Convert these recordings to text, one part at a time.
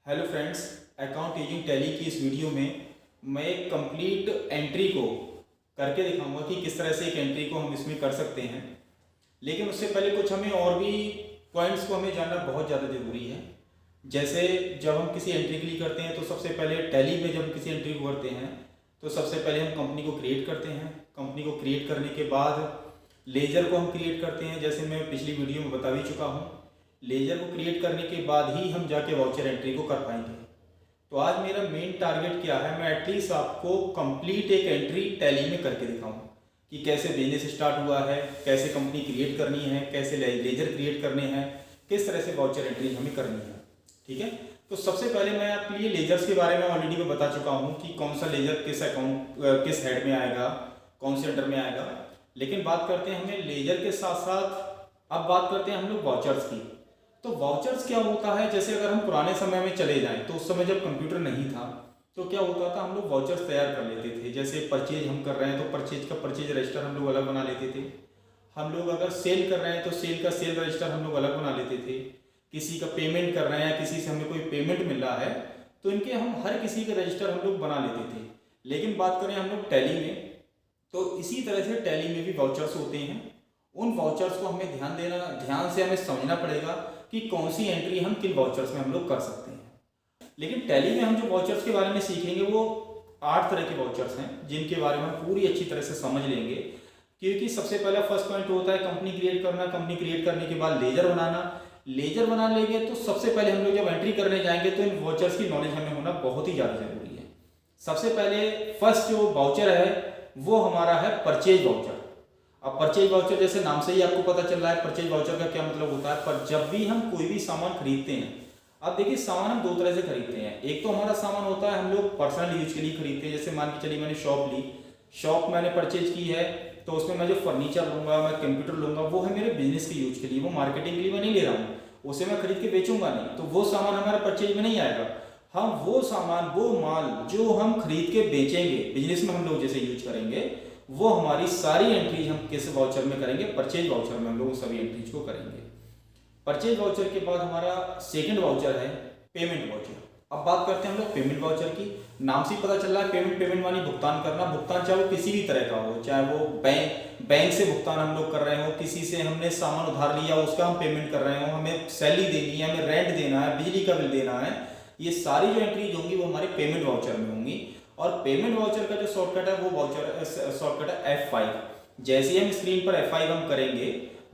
Hello friends, account using tally की इस video में मैं एक कंप्लीट एंट्री को करके दिखाऊंगा कि किस तरह से एक एंट्री को हम इसमें कर सकते हैं। लेकिन उससे पहले कुछ हमें और भी पॉइंट्स को हमें जानना बहुत ज़्यादा ज़रूरी है। जैसे जब हम किसी एंट्री के लिए करते हैं तो सबसे पहले टैली में जब हम किसी एंट्री को करते हैं तो सबसे पहले हम कंपनी को क्रिएट करते हैं। कंपनी को क्रिएट करने के बाद लेजर को हम क्रिएट करते हैं, जैसे मैं पिछली वीडियो में बता भी चुका हूँ। लेजर को क्रिएट करने के बाद ही हम जाके वाउचर एंट्री को कर पाएंगे। तो आज मेरा मेन टारगेट क्या है, मैं एटलीस्ट आपको कंप्लीट एक एंट्री टैली में करके दिखाऊं कि कैसे बिजनेस स्टार्ट हुआ है, कैसे कंपनी क्रिएट करनी है, कैसे लेजर क्रिएट करने हैं, किस तरह से वाउचर एंट्री हमें करनी है। ठीक है, तो सबसे पहले मैं आपके लिए लेजर्स के बारे में ऑलरेडी मैं बता चुका हूँ कि कौन सा लेजर किस अकाउंट किस हेड में आएगा, कौन से अंडर में आएगा। लेकिन बात करते हैं हमें लेजर के साथ साथ अब बात करते हैं हम लोग वाउचर्स की। तो वाउचर्स क्या होता है, जैसे अगर हम पुराने समय में चले जाएं तो उस समय जब कंप्यूटर नहीं था तो क्या होता था, हम लोग वाउचर्स तैयार कर लेते थे। जैसे परचेज हम कर रहे हैं तो परचेज का परचेज रजिस्टर हम लोग अलग बना लेते थे। हम लोग अगर सेल कर रहे हैं तो सेल का सेल रजिस्टर हम लोग अलग बना लेते थे। किसी का पेमेंट कर रहे हैं, किसी से हमें कोई पेमेंट मिल रहा है तो इनके हम हर किसी के रजिस्टर हम लोग बना लेते थे। लेकिन बात करें हम लोग टैली में तो इसी तरह से टैली में भी वाउचर्स होते हैं। उन वाउचर्स को हमें ध्यान से हमें समझना पड़ेगा कि कौन सी एंट्री हम किन वाउचर्स में हम लोग कर सकते हैं। लेकिन टैली में हम जो वाउचर्स के बारे में सीखेंगे वो 8 तरह के वाउचर्स हैं जिनके बारे में हम पूरी अच्छी तरह से समझ लेंगे। क्योंकि सबसे पहला फर्स्ट पॉइंट होता है कंपनी क्रिएट करना। कंपनी क्रिएट करने के बाद लेजर बनाना। लेजर बना लेंगे तो सबसे पहले हम लोग जब एंट्री करने जाएंगे तो इन वाउचर्स की नॉलेज हमें होना बहुत ही ज़्यादा जरूरी है। सबसे पहले फर्स्ट जो वाउचर है वो हमारा है परचेज वाउचर। अब परचेज वाउचर जैसे नाम से ही आपको पता चल रहा है परचेज वाउचर का क्या मतलब होता है। पर जब भी हम कोई भी सामान खरीदते हैं, अब देखिए सामान हम 2 तरह से खरीदते हैं। एक तो हमारा सामान होता है हम लोग पर्सनल यूज के लिए खरीदते हैं। जैसे मान के चलिए मैंने शॉप ली, शॉप मैंने परचेज की है तो उसमें मैं जो फर्नीचर लूंगा, मैं कंप्यूटर लूंगा, वो है मेरे बिजनेस के यूज के लिए, वो मार्केटिंग के लिए मैं नहीं ले रहा हूँ। उसे मैं खरीद के बेचूंगा नहीं, तो वो सामान हमारा परचेज में नहीं आएगा। हम वो सामान, वो माल जो हम खरीद के बेचेंगे, बिजनेस में हम लोग जैसे यूज करेंगे, वो हमारी सारी एंट्रीज हम किस वाउचर में करेंगे, परचेज वाउचर में हम लोग सभी एंट्रीज को करेंगे। परचेज वाउचर के बाद हमारा सेकंड वाउचर है पेमेंट वाउचर। अब बात करते हैं हम लोग पेमेंट वाउचर की। नाम से पता चल रहा है पेमेंट मानी भुगतान करना। भुगतान चाहे वो किसी भी तरह का हो, चाहे वो बैंक से भुगतान हम लोग कर रहे हो, किसी से हमने सामान उधार लिया उसका हम पेमेंट कर रहे हो, हमें सैलरी देनी है, हमें रेंट देना है, बिजली का बिल देना है, ये सारी जो एंट्रीज होंगी वो हमारे पेमेंट वाउचर में होंगी। और पेमेंट वाउचर का जो शॉर्टकट है वो वाउचर शॉर्टकट है F5। जैसे ही हम स्क्रीन पर F5 हम करेंगे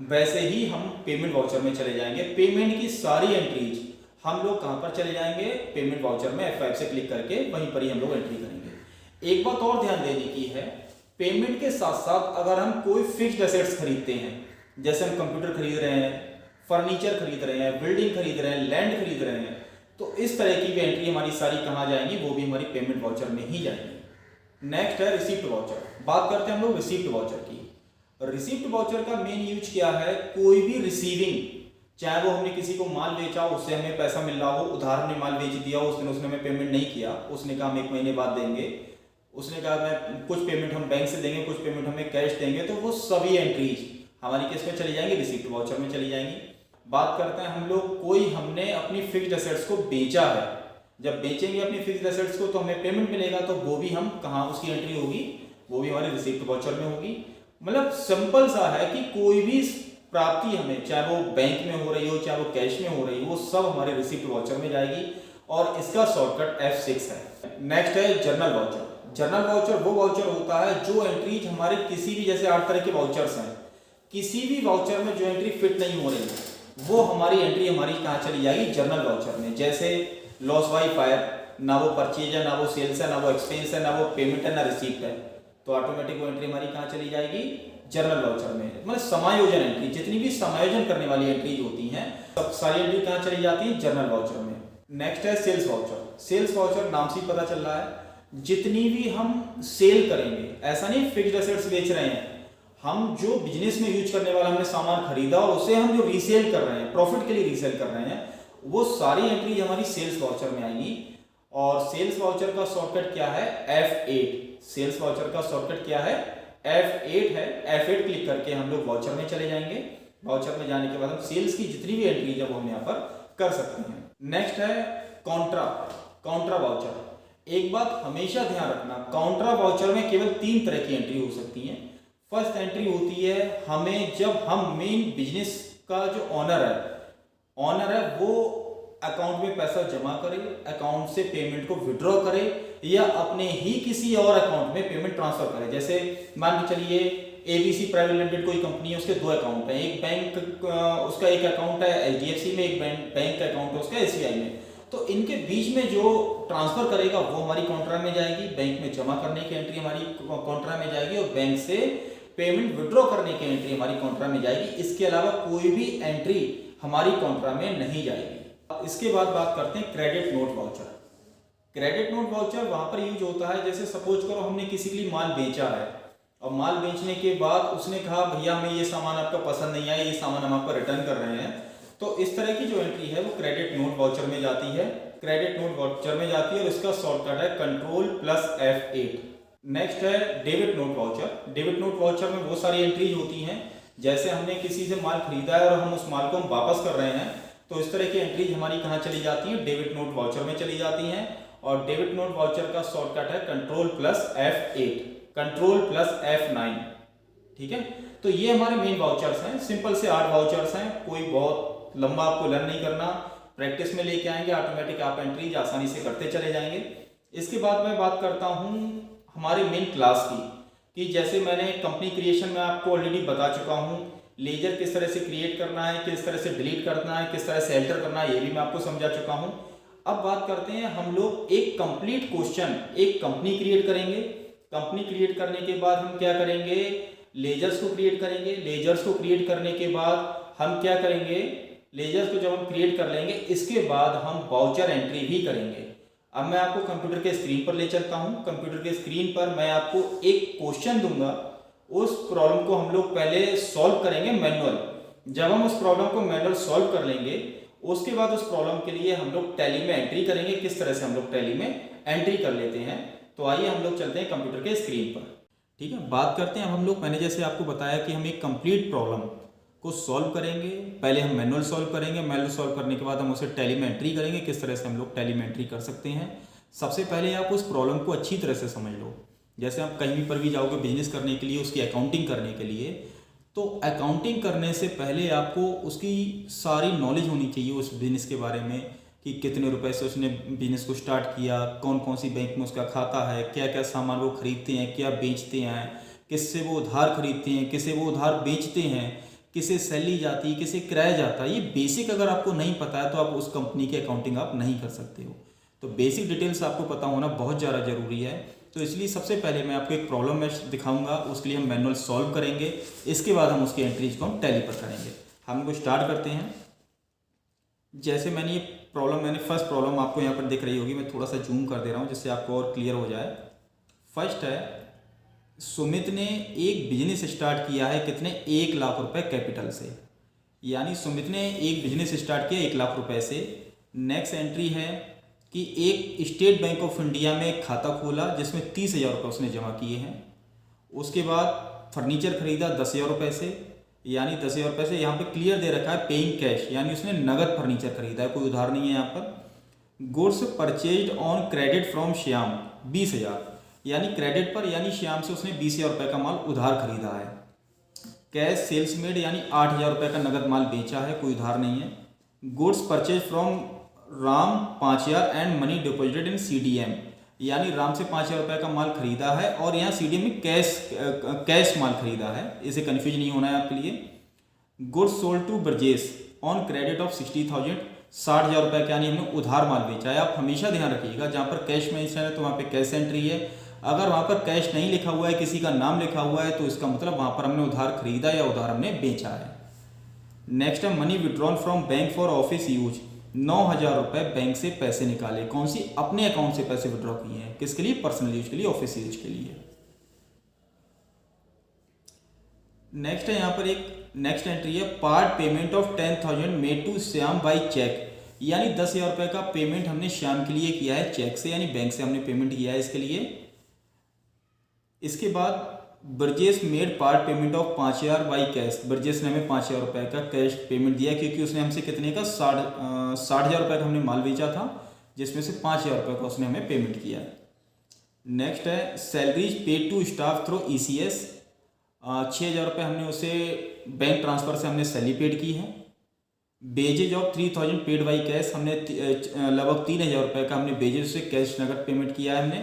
वैसे ही हम पेमेंट वाउचर में चले जाएंगे। पेमेंट की सारी एंट्रीज हम लोग कहां पर चले जाएंगे, पेमेंट वाउचर में F5 से क्लिक करके वहीं पर ही हम लोग एंट्री करेंगे। एक बात और ध्यान देने की है, पेमेंट के साथ साथ अगर हम कोई फिक्स्ड एसेट्स खरीदते हैं, जैसे हम कंप्यूटर खरीद रहे हैं, फर्नीचर खरीद रहे हैं, बिल्डिंग खरीद रहे हैं, लैंड खरीद रहे हैं, तो इस तरह की भी एंट्री हमारी सारी कहाँ जाएंगी, वो भी हमारी पेमेंट वाउचर में ही जाएंगी। नेक्स्ट है रिसिप्ट वाउचर। बात करते हैं हम लोग रिसिप्ट वाउचर की। रिसिप्ट वाउचर का मेन यूज क्या है, कोई भी रिसीविंग, चाहे वो हमने किसी को माल बेचा, उससे हमें पैसा मिल रहा हो, उधार हमने माल बेच दिया, उसने हमें पेमेंट नहीं किया, उसने कहा हम 1 महीने बाद देंगे, उसने कहा मैं कुछ पेमेंट हम बैंक से देंगे, कुछ पेमेंट हमें कैश देंगे, तो वो सभी एंट्रीज हमारी किस में चली जाएंगी, रिसिप्ट वाउचर में चली जाएंगी। बात करते हैं हम लोग कोई हमने अपनी फिक्स्ड एसेट्स को बेचा है, जब बेचेंगे अपनी फिक्स्ड एसेट्स को तो हमें पेमेंट मिलेगा, तो वो भी हम कहाँ उसकी एंट्री होगी, वो भी हमारी रिसिप्ट वाउचर में होगी। मतलब सिंपल सा है कि कोई भी प्राप्ति हमें, चाहे वो बैंक में हो रही हो, चाहे वो कैश में हो रही हो, वो सब हमारे रिसिप्ट वाउचर में जाएगी और इसका शॉर्टकट F6 है। नेक्स्ट है जर्नल वाउचर। जर्नल वाउचर वो वाउचर होता है जो एंट्रीज हमारे किसी भी, जैसे 8 तरह के वाउचर्स हैं, किसी भी वाउचर में जो एंट्री फिट नहीं हो रही है वो हमारी एंट्री हमारी कहाँ चली जाएगी, जर्नल वाउचर में। जैसे लॉस बाय फायर, ना वो परचेज है, ना वो सेल्स है, ना वो एक्सपेंस है, ना वो पेमेंट है, ना रिसीप्ट है, तो ऑटोमेटिक वो एंट्री हमारी कहाँ चली जाएगी, जर्नल वाउचर में। मतलब समायोजन एंट्री, जितनी भी समायोजन करने वाली एंट्रीज होती हैं सब सारी एंट्री कहाँ चली जाती है, जर्नल वाउचर में। नेक्स्ट है सेल्स वाउचर। सेल्स वाउचर नाम से ही पता चल रहा है जितनी भी हम सेल करेंगे, ऐसा नहीं फिक्स्ड एसेट्स बेच रहे हैं, हम जो बिजनेस में यूज करने वाला हमने सामान खरीदा और उसे हम जो रीसेल कर रहे हैं, प्रॉफिट के लिए रीसेल कर रहे हैं, वो सारी एंट्री हमारी सेल्स वाउचर में आएंगी। और सेल्स वाउचर का शॉर्टकट क्या है, F8। सेल्स वाउचर का शॉर्टकट क्या है, F8 है। F8 क्लिक करके हम लोग वाउचर में चले जाएंगे। वाउचर में जाने के बाद हम सेल्स की जितनी भी एंट्री है वो हम यहाँ पर कर सकते हैं। नेक्स्ट है कॉन्ट्रा कॉन्ट्रा वाउचर। एक बात हमेशा ध्यान रखना, कॉन्ट्रा वाउचर में केवल 3 तरह की एंट्री हो सकती है। फर्स्ट एंट्री होती है हमें जब हम मेन बिजनेस का जो ऑनर है वो अकाउंट में पैसा जमा करे, अकाउंट से पेमेंट को विड्रॉ करे या अपने ही किसी और अकाउंट में पेमेंट ट्रांसफर करे। जैसे मान के चलिए एबीसी प्राइवेट लिमिटेड कोई कंपनी है, उसके 2 अकाउंट हैं, एक बैंक उसका एक अकाउंट है एचडीएफसी में, एक बैंक का अकाउंट है उसका एसबीआई में। तो इनके बीच में जो ट्रांसफर करेगा वो हमारी कॉन्ट्रा में जाएगी, बैंक में जमा करने की एंट्री हमारी कॉन्ट्रा में जाएगी और बैंक से पेमेंट विड्रॉ करने की एंट्री हमारी कॉन्ट्रा में जाएगी। इसके अलावा कोई भी एंट्री हमारी कॉन्ट्रा में नहीं जाएगी। इसके बाद बात करते हैं credit note voucher. Credit note voucher वहां पर यूज होता है, जैसे सपोज करो हमने किसी के लिए माल बेचा है और माल बेचने के बाद उसने कहा भैया हमें ये सामान आपका पसंद नहीं आया, ये सामान हम आपको रिटर्न कर रहे हैं। तो इस तरह की जो एंट्री है वो क्रेडिट नोट वाउचर में जाती है, क्रेडिट नोट वाउचर में जाती है और इसका शॉर्टकट है Ctrl+F8। नेक्स्ट है debit note voucher. Debit note voucher में वो सारी एंट्रीज होती हैं, जैसे हमने किसी से माल खरीदा है और हम उस माल को हम वापस कर रहे हैं, तो इस तरह की एंट्रीज हमारी कहाँ चली जाती हैं, डेबिट नोट वाउचर में चली जाती हैं। और डेबिट नोट वाउचर का शॉर्टकट है Ctrl+F8, Ctrl+F9। ठीक है, तो ये हमारे मेन वाउचर्स हैं, सिंपल से 8 वाउचर्स हैं, कोई बहुत लंबा आपको लर्न नहीं करना, प्रैक्टिस में लेके आएंगे, ऑटोमेटिक आप एंट्रीज आसानी से करते चले जाएंगे। इसके बाद मैं बात करता हूँ हमारे मेन क्लास की, कि जैसे मैंने कंपनी क्रिएशन में आपको ऑलरेडी बता चुका हूँ, लेजर किस तरह से क्रिएट करना है, किस तरह से डिलीट करना है, किस तरह से एल्टर करना है, ये भी मैं आपको समझा चुका हूँ। अब बात करते हैं हम लोग एक कंप्लीट क्वेश्चन, एक कंपनी क्रिएट करेंगे। कंपनी क्रिएट करने के बाद हम क्या करेंगे, लेजर्स को क्रिएट करेंगे। लेजर्स को क्रिएट करने के बाद हम क्या करेंगे, लेजर्स को जब हम क्रिएट कर लेंगे इसके बाद हम वाउचर एंट्री भी करेंगे। अब मैं आपको कंप्यूटर के स्क्रीन पर ले चलता हूं। कंप्यूटर के स्क्रीन पर मैं आपको एक क्वेश्चन दूंगा, उस प्रॉब्लम को हम लोग पहले सॉल्व करेंगे मैनुअल। जब हम उस प्रॉब्लम को मैनुअल सॉल्व कर लेंगे उसके बाद उस प्रॉब्लम के लिए हम लोग टैली में एंट्री करेंगे। किस तरह से हम लोग टैली में एंट्री कर लेते हैं, तो आइए हम लोग चलते हैं कंप्यूटर के स्क्रीन पर। ठीक है, बात करते हैं अब हम लोग, मैंने जैसे आपको बताया कि हम एक कंप्लीट प्रॉब्लम को सॉल्व करेंगे। पहले हम मैनुअल सॉल्व करेंगे, मैनुअल सॉल्व करने के बाद हम उसे टैली में एंट्री करेंगे। किस तरह से हम लोग टैली में एंट्री कर सकते हैं, सबसे पहले आप उस प्रॉब्लम को अच्छी तरह से समझ लो। जैसे आप कहीं पर भी जाओगे बिजनेस करने के लिए, उसकी अकाउंटिंग करने के लिए, तो अकाउंटिंग करने से पहले आपको उसकी सारी नॉलेज होनी चाहिए उस बिजनेस के बारे में, कि कितने रुपए से उसने बिजनेस को स्टार्ट किया, कौन कौन सी बैंक में उसका खाता है, क्या क्या सामान वो खरीदते हैं, क्या बेचते हैं, किससे वो उधार खरीदते हैं, किसे वो उधार बेचते हैं, किसे सैलरी जाती है, किसे किराया जाता है। ये बेसिक अगर आपको नहीं पता है तो आप उस कंपनी की अकाउंटिंग आप नहीं कर सकते हो। तो बेसिक डिटेल्स आपको पता होना बहुत ज़्यादा ज़रूरी है। तो इसलिए सबसे पहले मैं आपको एक प्रॉब्लम में दिखाऊंगा, उसके लिए हम मैनुअल सॉल्व करेंगे, इसके बाद हम उसकी एंट्रीज को हम टैली पर करेंगे। हम इनको स्टार्ट करते हैं। जैसे मैंने ये प्रॉब्लम, फर्स्ट प्रॉब्लम आपको यहाँ पर दिख रही होगी, मैं थोड़ा सा जूम कर दे रहा हूँ जिससे आपको और क्लियर हो जाए। फर्स्ट है, सुमित ने एक बिजनेस स्टार्ट किया है, कितने, 1 लाख रुपए कैपिटल से। यानी सुमित ने एक बिजनेस स्टार्ट किया 1 लाख रुपए से। नेक्स्ट एंट्री है कि एक स्टेट बैंक ऑफ इंडिया में एक खाता खोला जिसमें 30,000 रुपये उसने जमा किए हैं। उसके बाद फर्नीचर खरीदा 10,000 रुपये से, यानी 10,000 रुपये से यहाँ पे क्लियर दे रखा है पेइंग कैश, यानी उसने नगद फर्नीचर खरीदा है, कोई उधार नहीं है यहाँ पर। Goods purchased on credit from Shyam 20,000, यानी क्रेडिट पर, यानी श्याम से उसने 20,000 रुपये का माल उधार खरीदा है। कैश सेल्स मेड, यानी 8,000 रुपये का नगद माल बेचा है, कोई उधार नहीं है। Goods purchase from Ram 5,000 and money deposited in CDM, यानी राम से 5,000 रुपये का माल खरीदा है और यहाँ CDM में कैश माल खरीदा है, इसे कन्फ्यूज नहीं होना है आपके लिए। Goods sold to Brajesh on credit of 60,000, 60,000 रुपये का, यानी हमने उधार माल बेचा है। आप हमेशा ध्यान रखिएगा, जहाँ पर कैश मेंशन है तो वहाँ पे कैश एंट्री है। अगर वहाँ पर कैश नहीं लिखा हुआ है, किसी का नाम लिखा हुआ है, तो इसका मतलब वहाँ पर हमने उधार खरीदा या उधार हमने बेचा है। नेक्स्ट है money withdrawn from bank for office use, 9,000 रुपये बैंक से पैसे निकाले, कौन सी, अपने अकाउंट से पैसे विड्रॉ किए हैं, किसके लिए, पर्सनल यूज के लिए, ऑफिस यूज के लिए। नेक्स्ट है यहाँ पर एक नेक्स्ट एंट्री है, part payment of 10,000 made to Shyam by cheque, यानी 10,000 रुपये का पेमेंट हमने श्याम के लिए किया है चेक से, यानी बैंक से हमने पेमेंट किया है इसके लिए। इसके बाद Brajesh made part payment of 5,000 by cash, Brajesh ने हमें 5,000 रुपये का कैश पेमेंट दिया, क्योंकि उसने हमसे कितने का 60,000 रुपये का हमने माल बेचा था, जिसमें से 5,000 रुपये का उसने हमें पेमेंट किया है। नेक्स्ट है salaries paid to staff through ECS, 6,000 रुपये हमने उसे बैंक ट्रांसफ़र से हमने सैलरी पेड की है। Badges of 3,000 paid by cash, हमने लगभग 3,000 रुपये का हमने बेजेज से कैश नगद पेमेंट किया है हमने।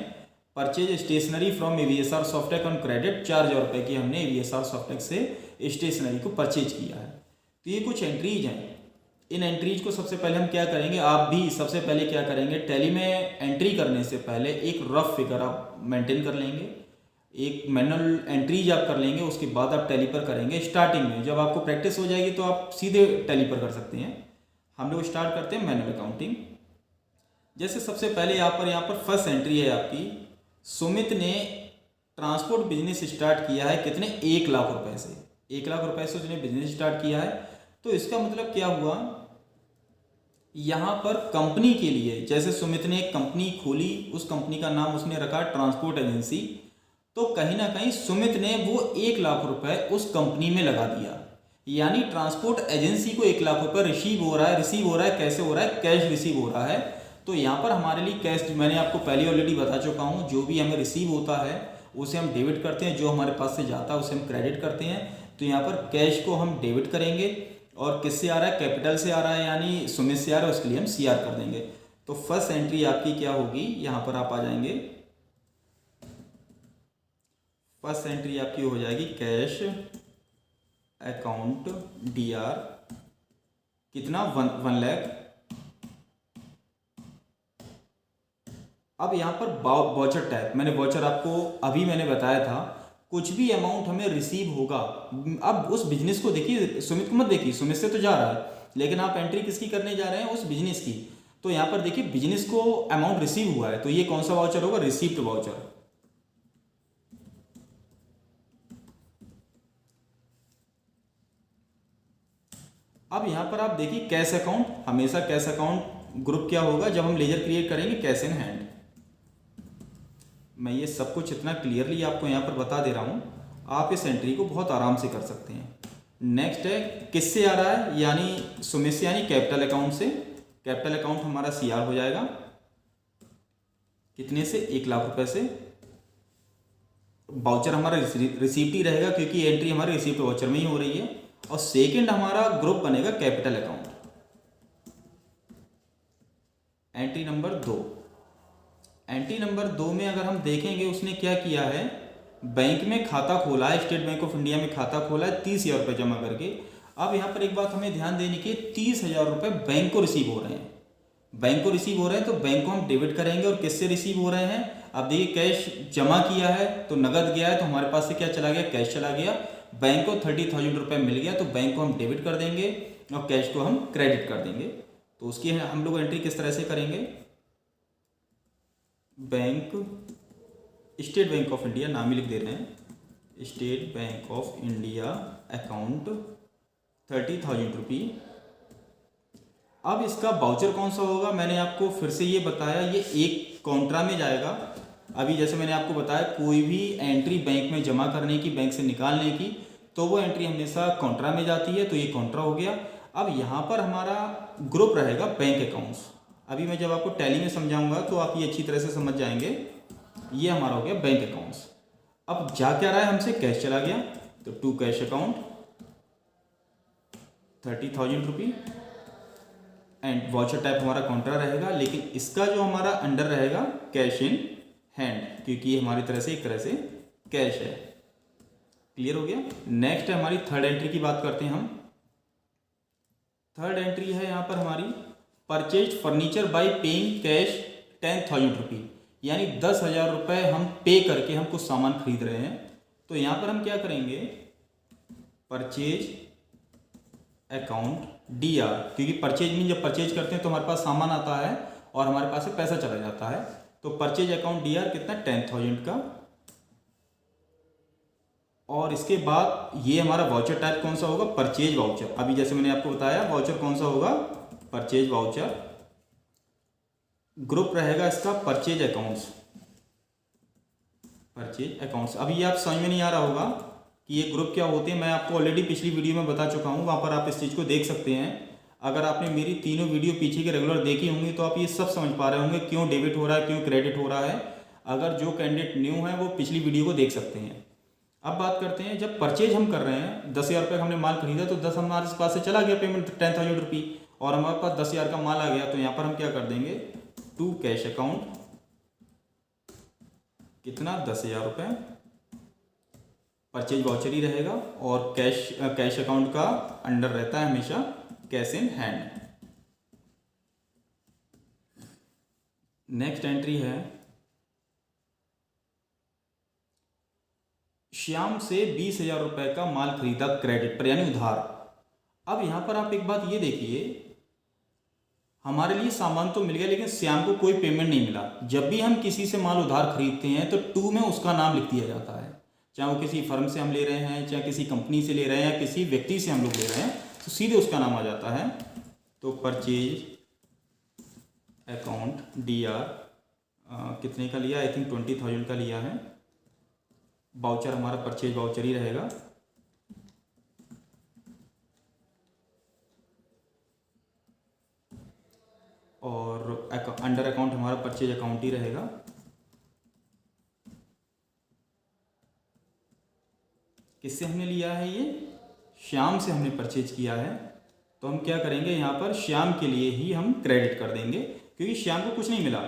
Purchase stationery from AVSR Softtech on credit, 4,000 रुपये की हमने AVSR सॉफ्टटेक से स्टेशनरी को परचेज किया है। तो ये कुछ एंट्रीज हैं। इन एंट्रीज को सबसे पहले हम क्या करेंगे, आप भी सबसे पहले क्या करेंगे, टैली में एंट्री करने से पहले एक रफ फिगर आप मेंटेन कर लेंगे, एक मैनुअल एंट्रीज आप कर लेंगे, उसके बाद आप टैली पर करेंगे। स्टार्टिंग में जब आपको प्रैक्टिस हो जाएगी तो आप सीधे टैली पर कर सकते हैं। हम लोग स्टार्ट करते हैं मैनुअल अकाउंटिंग। जैसे सबसे पहले यहाँ पर फर्स्ट एंट्री है आपकी, सुमित ने ट्रांसपोर्ट बिजनेस स्टार्ट किया है कितने, 1 लाख रुपए से। 1 लाख रुपए से उसने बिजनेस स्टार्ट किया है। तो इसका मतलब क्या हुआ, यहाँ पर कंपनी के लिए, जैसे सुमित ने एक कंपनी खोली, उस कंपनी का नाम उसने रखा ट्रांसपोर्ट एजेंसी, तो कहीं ना कहीं सुमित ने वो 1 लाख रुपए उस कंपनी में लगा दिया। यानी ट्रांसपोर्ट एजेंसी को 1 लाख रुपए रिसीव हो रहा है, कैसे हो रहा है, कैश रिसीव हो रहा है। तो यहाँ पर हमारे लिए कैश, मैंने आपको पहले ऑलरेडी बता चुका हूँ, जो भी हमें रिसीव होता है उसे हम डेबिट करते हैं, जो हमारे पास से जाता है उसे हम क्रेडिट करते हैं। तो यहाँ पर कैश को हम डेबिट करेंगे, और किससे आ रहा है, कैपिटल से आ रहा है, यानी सुमित से आ रहा है, उसके लिए हम CR कर देंगे। तो फर्स्ट एंट्री आपकी क्या होगी, यहाँ पर आप आ जाएंगे, फर्स्ट एंट्री आपकी हो जाएगी कैश अकाउंट DR, कितना, 1 लाख। अब यहाँ पर वाउचर टाइप, मैंने वाउचर आपको अभी मैंने बताया था, कुछ भी अमाउंट हमें रिसीव होगा। अब उस बिजनेस को देखिए, सुमित को मत देखिए, सुमित से तो जा रहा है, लेकिन आप एंट्री किसकी करने जा रहे हैं, उस बिजनेस की। तो यहाँ पर देखिए बिजनेस को अमाउंट रिसीव हुआ है, तो ये कौन सा वाउचर होगा, रिसीप्ट वाउचर। अब यहाँ पर आप देखिए कैश अकाउंट, हमेशा कैश अकाउंट ग्रुप क्या होगा, जब हम लेजर क्रिएट करेंगे कैश इन हैंड। मैं ये सब कुछ इतना क्लियरली आपको यहाँ पर बता दे रहा हूँ, आप इस एंट्री को बहुत आराम से कर सकते हैं। नेक्स्ट है किससे आ रहा है, यानी सुमित से, यानी कैपिटल अकाउंट से। कैपिटल अकाउंट हमारा CR हो जाएगा, कितने से, 1 लाख रुपए से। वाउचर हमारा रिसीप्ट ही रहेगा, क्योंकि एंट्री हमारी रिसीप्ट वाउचर में ही हो रही है। और सेकंड हमारा ग्रुप बनेगा capital account. Entry number 2, entry number 2 में अगर हम देखेंगे, उसने क्या किया है, बैंक में खाता खोला है, स्टेट बैंक ऑफ इंडिया में खाता खोला है 30,000 रुपये जमा करके। अब यहाँ पर एक बात हमें ध्यान देने की, 30,000 रुपये बैंक को रिसीव हो रहे हैं, बैंक को रिसीव हो रहे हैं, तो बैंक को हम डेबिट करेंगे। और किससे रिसीव हो रहे हैं, अब देखिए कैश जमा किया है तो नगद गया है, तो हमारे पास से क्या चला गया, कैश चला गया। बैंक को 30,000 रुपये मिल गया, तो बैंक को हम डेबिट कर देंगे और कैश को हम क्रेडिट कर देंगे। तो उसकी हम लोग एंट्री किस तरह से करेंगे, bank, state bank of India, नाम ही लिख दे रहे हैं, state bank of India account 30,000 रुपये। अब इसका वाउचर कौन सा होगा, मैंने आपको फिर से ये बताया, ये एक कॉन्ट्रा में जाएगा। अभी जैसे मैंने आपको बताया, कोई भी एंट्री बैंक में जमा करने की, बैंक से निकालने की, तो वो एंट्री हमेशा कॉन्ट्रा में जाती है, तो ये कॉन्ट्रा हो गया। अब यहाँ पर हमारा ग्रुप रहेगा बैंक अकाउंट्स। अभी मैं जब आपको टैली में समझाऊंगा तो आप ये अच्छी तरह से समझ जाएंगे। ये हमारा हो गया बैंक अकाउंट्स। अब जा क्या रहा है हमसे, कैश चला गया, तो टू कैश अकाउंट 30,000 रुपये, एंड वाउचर टाइप हमारा कॉन्ट्रा रहेगा, लेकिन इसका जो हमारा अंडर रहेगा कैश इन हैंड, क्योंकि ये हमारी तरह से एक तरह से कैश है। क्लियर हो गया। नेक्स्ट है हमारी थर्ड एंट्री की बात करते हैं हम। थर्ड एंट्री है यहाँ पर हमारी purchase furniture bye paying cash 10,000 रुपये, यानी 10,000 रुपये हम पे करके हम कुछ सामान खरीद रहे हैं। तो यहाँ पर हम क्या करेंगे, परचेज अकाउंट DR, क्योंकि परचेज में जब परचेज करते हैं तो हमारे पास सामान आता है और हमारे पास से पैसा चला जाता है। तो परचेज अकाउंट DR कितना, 10,000 का। और इसके बाद ये हमारा वाउचर टाइप कौन सा होगा, परचेज वाउचर। अभी जैसे मैंने आपको बताया वाउचर कौन सा होगा, परचेज वाउचर। ग्रुप रहेगा इसका परचेज अकाउंट्स, परचेज अकाउंट्स। अभी ये आप समझ में नहीं आ रहा होगा कि ये ग्रुप क्या होते हैं, मैं आपको ऑलरेडी पिछली वीडियो में बता चुका हूँ, वहाँ पर आप इस चीज़ को देख सकते हैं। अगर आपने मेरी तीनों वीडियो पीछे के रेगुलर देखी होंगी तो आप ये सब समझ पा रहे होंगे क्यों डेबिट हो रहा है, क्यों क्रेडिट हो रहा है। अगर जो कैंडिडेट न्यू है वो पिछली वीडियो को देख सकते हैं। अब बात करते हैं, जब परचेज हम कर रहे हैं 10,000 रुपये का हमने माल खरीदा तो 10 हमारे पास से चला गया पेमेंट 10,000 रुपये और हमारे पास 10,000 का माल आ गया। तो यहाँ पर हम क्या कर देंगे, टू कैश अकाउंट, कितना 10,000 रुपये परचेज वाउचर ही रहेगा और कैश अकाउंट का अंडर रहता है हमेशा cash in hand. Next entry है, श्याम से 20,000 रुपये का माल खरीदा क्रेडिट पर यानी उधार। अब यहां पर आप एक बात ये देखिए, हमारे लिए सामान तो मिल गया लेकिन श्याम को कोई पेमेंट नहीं मिला। जब भी हम किसी से माल उधार खरीदते हैं तो टू में उसका नाम लिख दिया जाता है, चाहे वो किसी फर्म से हम ले रहे हैं, चाहे किसी कंपनी से ले रहे हैं, या किसी व्यक्ति से हम लोग ले रहे हैं, तो सीधे उसका नाम आ जाता है। तो परचेज अकाउंट DR कितने का लिया, आई थिंक 20,000 का लिया है। वाउचर हमारा परचेज वाउचर ही रहेगा। और अंडर अकाउंट हमारा परचेज अकाउंट ही रहेगा। किससे हमने लिया है, ये श्याम से हमने परचेज किया है। तो हम क्या करेंगे, यहाँ पर श्याम के लिए ही हम क्रेडिट कर देंगे क्योंकि श्याम को कुछ नहीं मिला,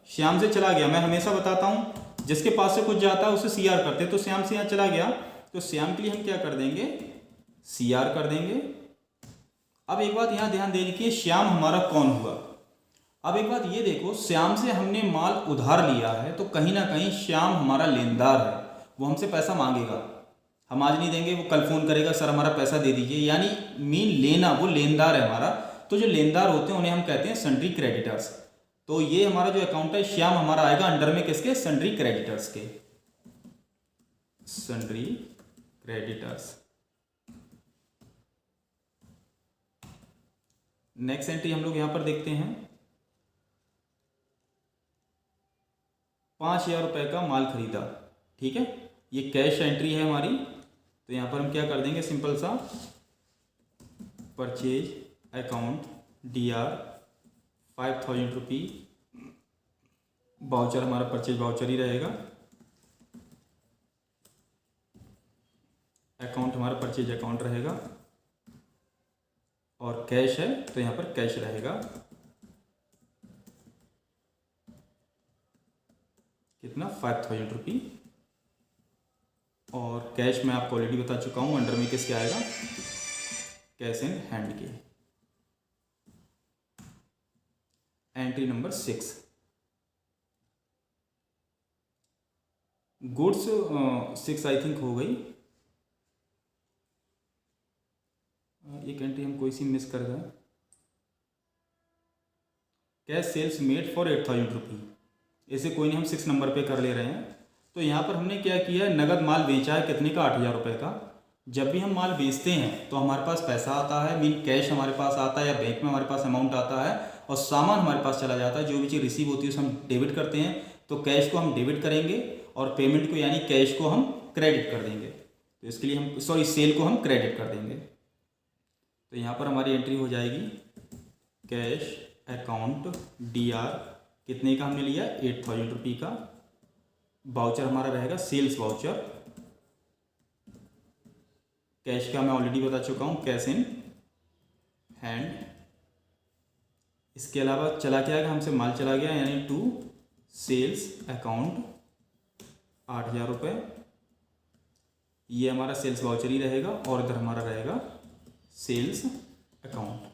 श्याम से चला गया। मैं हमेशा बताता हूँ जिसके पास से कुछ जाता है उसे CR करते हैं, तो श्याम से यहाँ चला गया तो श्याम के लिए हम क्या कर देंगे, CR कर देंगे। अब एक बात यहाँ ध्यान देने की, श्याम हमारा कौन हुआ। अब एक बात ये देखो, श्याम से हमने माल उधार लिया है तो कहीं ना कहीं श्याम हमारा लेनदार है, वो हमसे पैसा मांगेगा। हम आज नहीं देंगे, वो कल फोन करेगा, सर हमारा पैसा दे दीजिए, यानी मीन लेना, वो लेनदार है हमारा। तो जो लेनदार होते हैं उन्हें हम कहते हैं सन्ड्री क्रेडिटर्स। तो ये हमारा जो अकाउंट है श्याम हमारा आएगा अंडर में किसके, सन्ड्री क्रेडिटर्स के, सन्ड्री क्रेडिटर्स। नेक्स्ट एंट्री हम लोग यहां पर देखते हैं, 5,000 रुपए का माल खरीदा, ठीक है, ये कैश एंट्री है हमारी। तो यहां पर हम क्या कर देंगे, सिंपल सा परचेज अकाउंट DR 5,000 रुपी, वाउचर हमारा परचेज वाउचर ही रहेगा, अकाउंट हमारा परचेज अकाउंट रहेगा और कैश है तो यहाँ पर कैश रहेगा। कितना, 5,000 रुपी। और कैश मैं आपको ऑलरेडी बता चुका हूँ अंडर में किसके आएगा, कैश इन हैंड के। Entry number 6, goods 6 I think हो गई। एक एंट्री हम कोई सी मिस कर गए, कैश सेल्स मेड फॉर 8,000 रुपी, ऐसे कोई नहीं, हम 6 नंबर पे कर ले रहे हैं। तो यहाँ पर हमने क्या किया है, नगद माल बेचा है, कितने का, 8,000 रुपये का। जब भी हम माल बेचते हैं तो हमारे पास पैसा आता है, मीन कैश हमारे पास आता है या बैंक में हमारे पास अमाउंट आता है और सामान हमारे पास चला जाता है। जो भी चीज़ रिसीव होती है उसे हम डेबिट करते हैं, तो कैश को हम डेबिट करेंगे और पेमेंट को यानी कैश को हम क्रेडिट कर देंगे। तो इसके लिए हम सेल को हम क्रेडिट कर देंगे। तो यहाँ पर हमारी एंट्री हो जाएगी, कैश अकाउंट DR कितने का हमने लिया, 8,000 रुपी का। वाउचर हमारा रहेगा सेल्स वाउचर, कैश का मैं ऑलरेडी बता चुका हूँ, कैश इन हैंड। इसके अलावा चला क्या गया, हमसे माल चला गया यानी टू सेल्स अकाउंट 8,000 रुपये, ये हमारा सेल्स वाउचर ही रहेगा और इधर हमारा रहेगा सेल्स अकाउंट।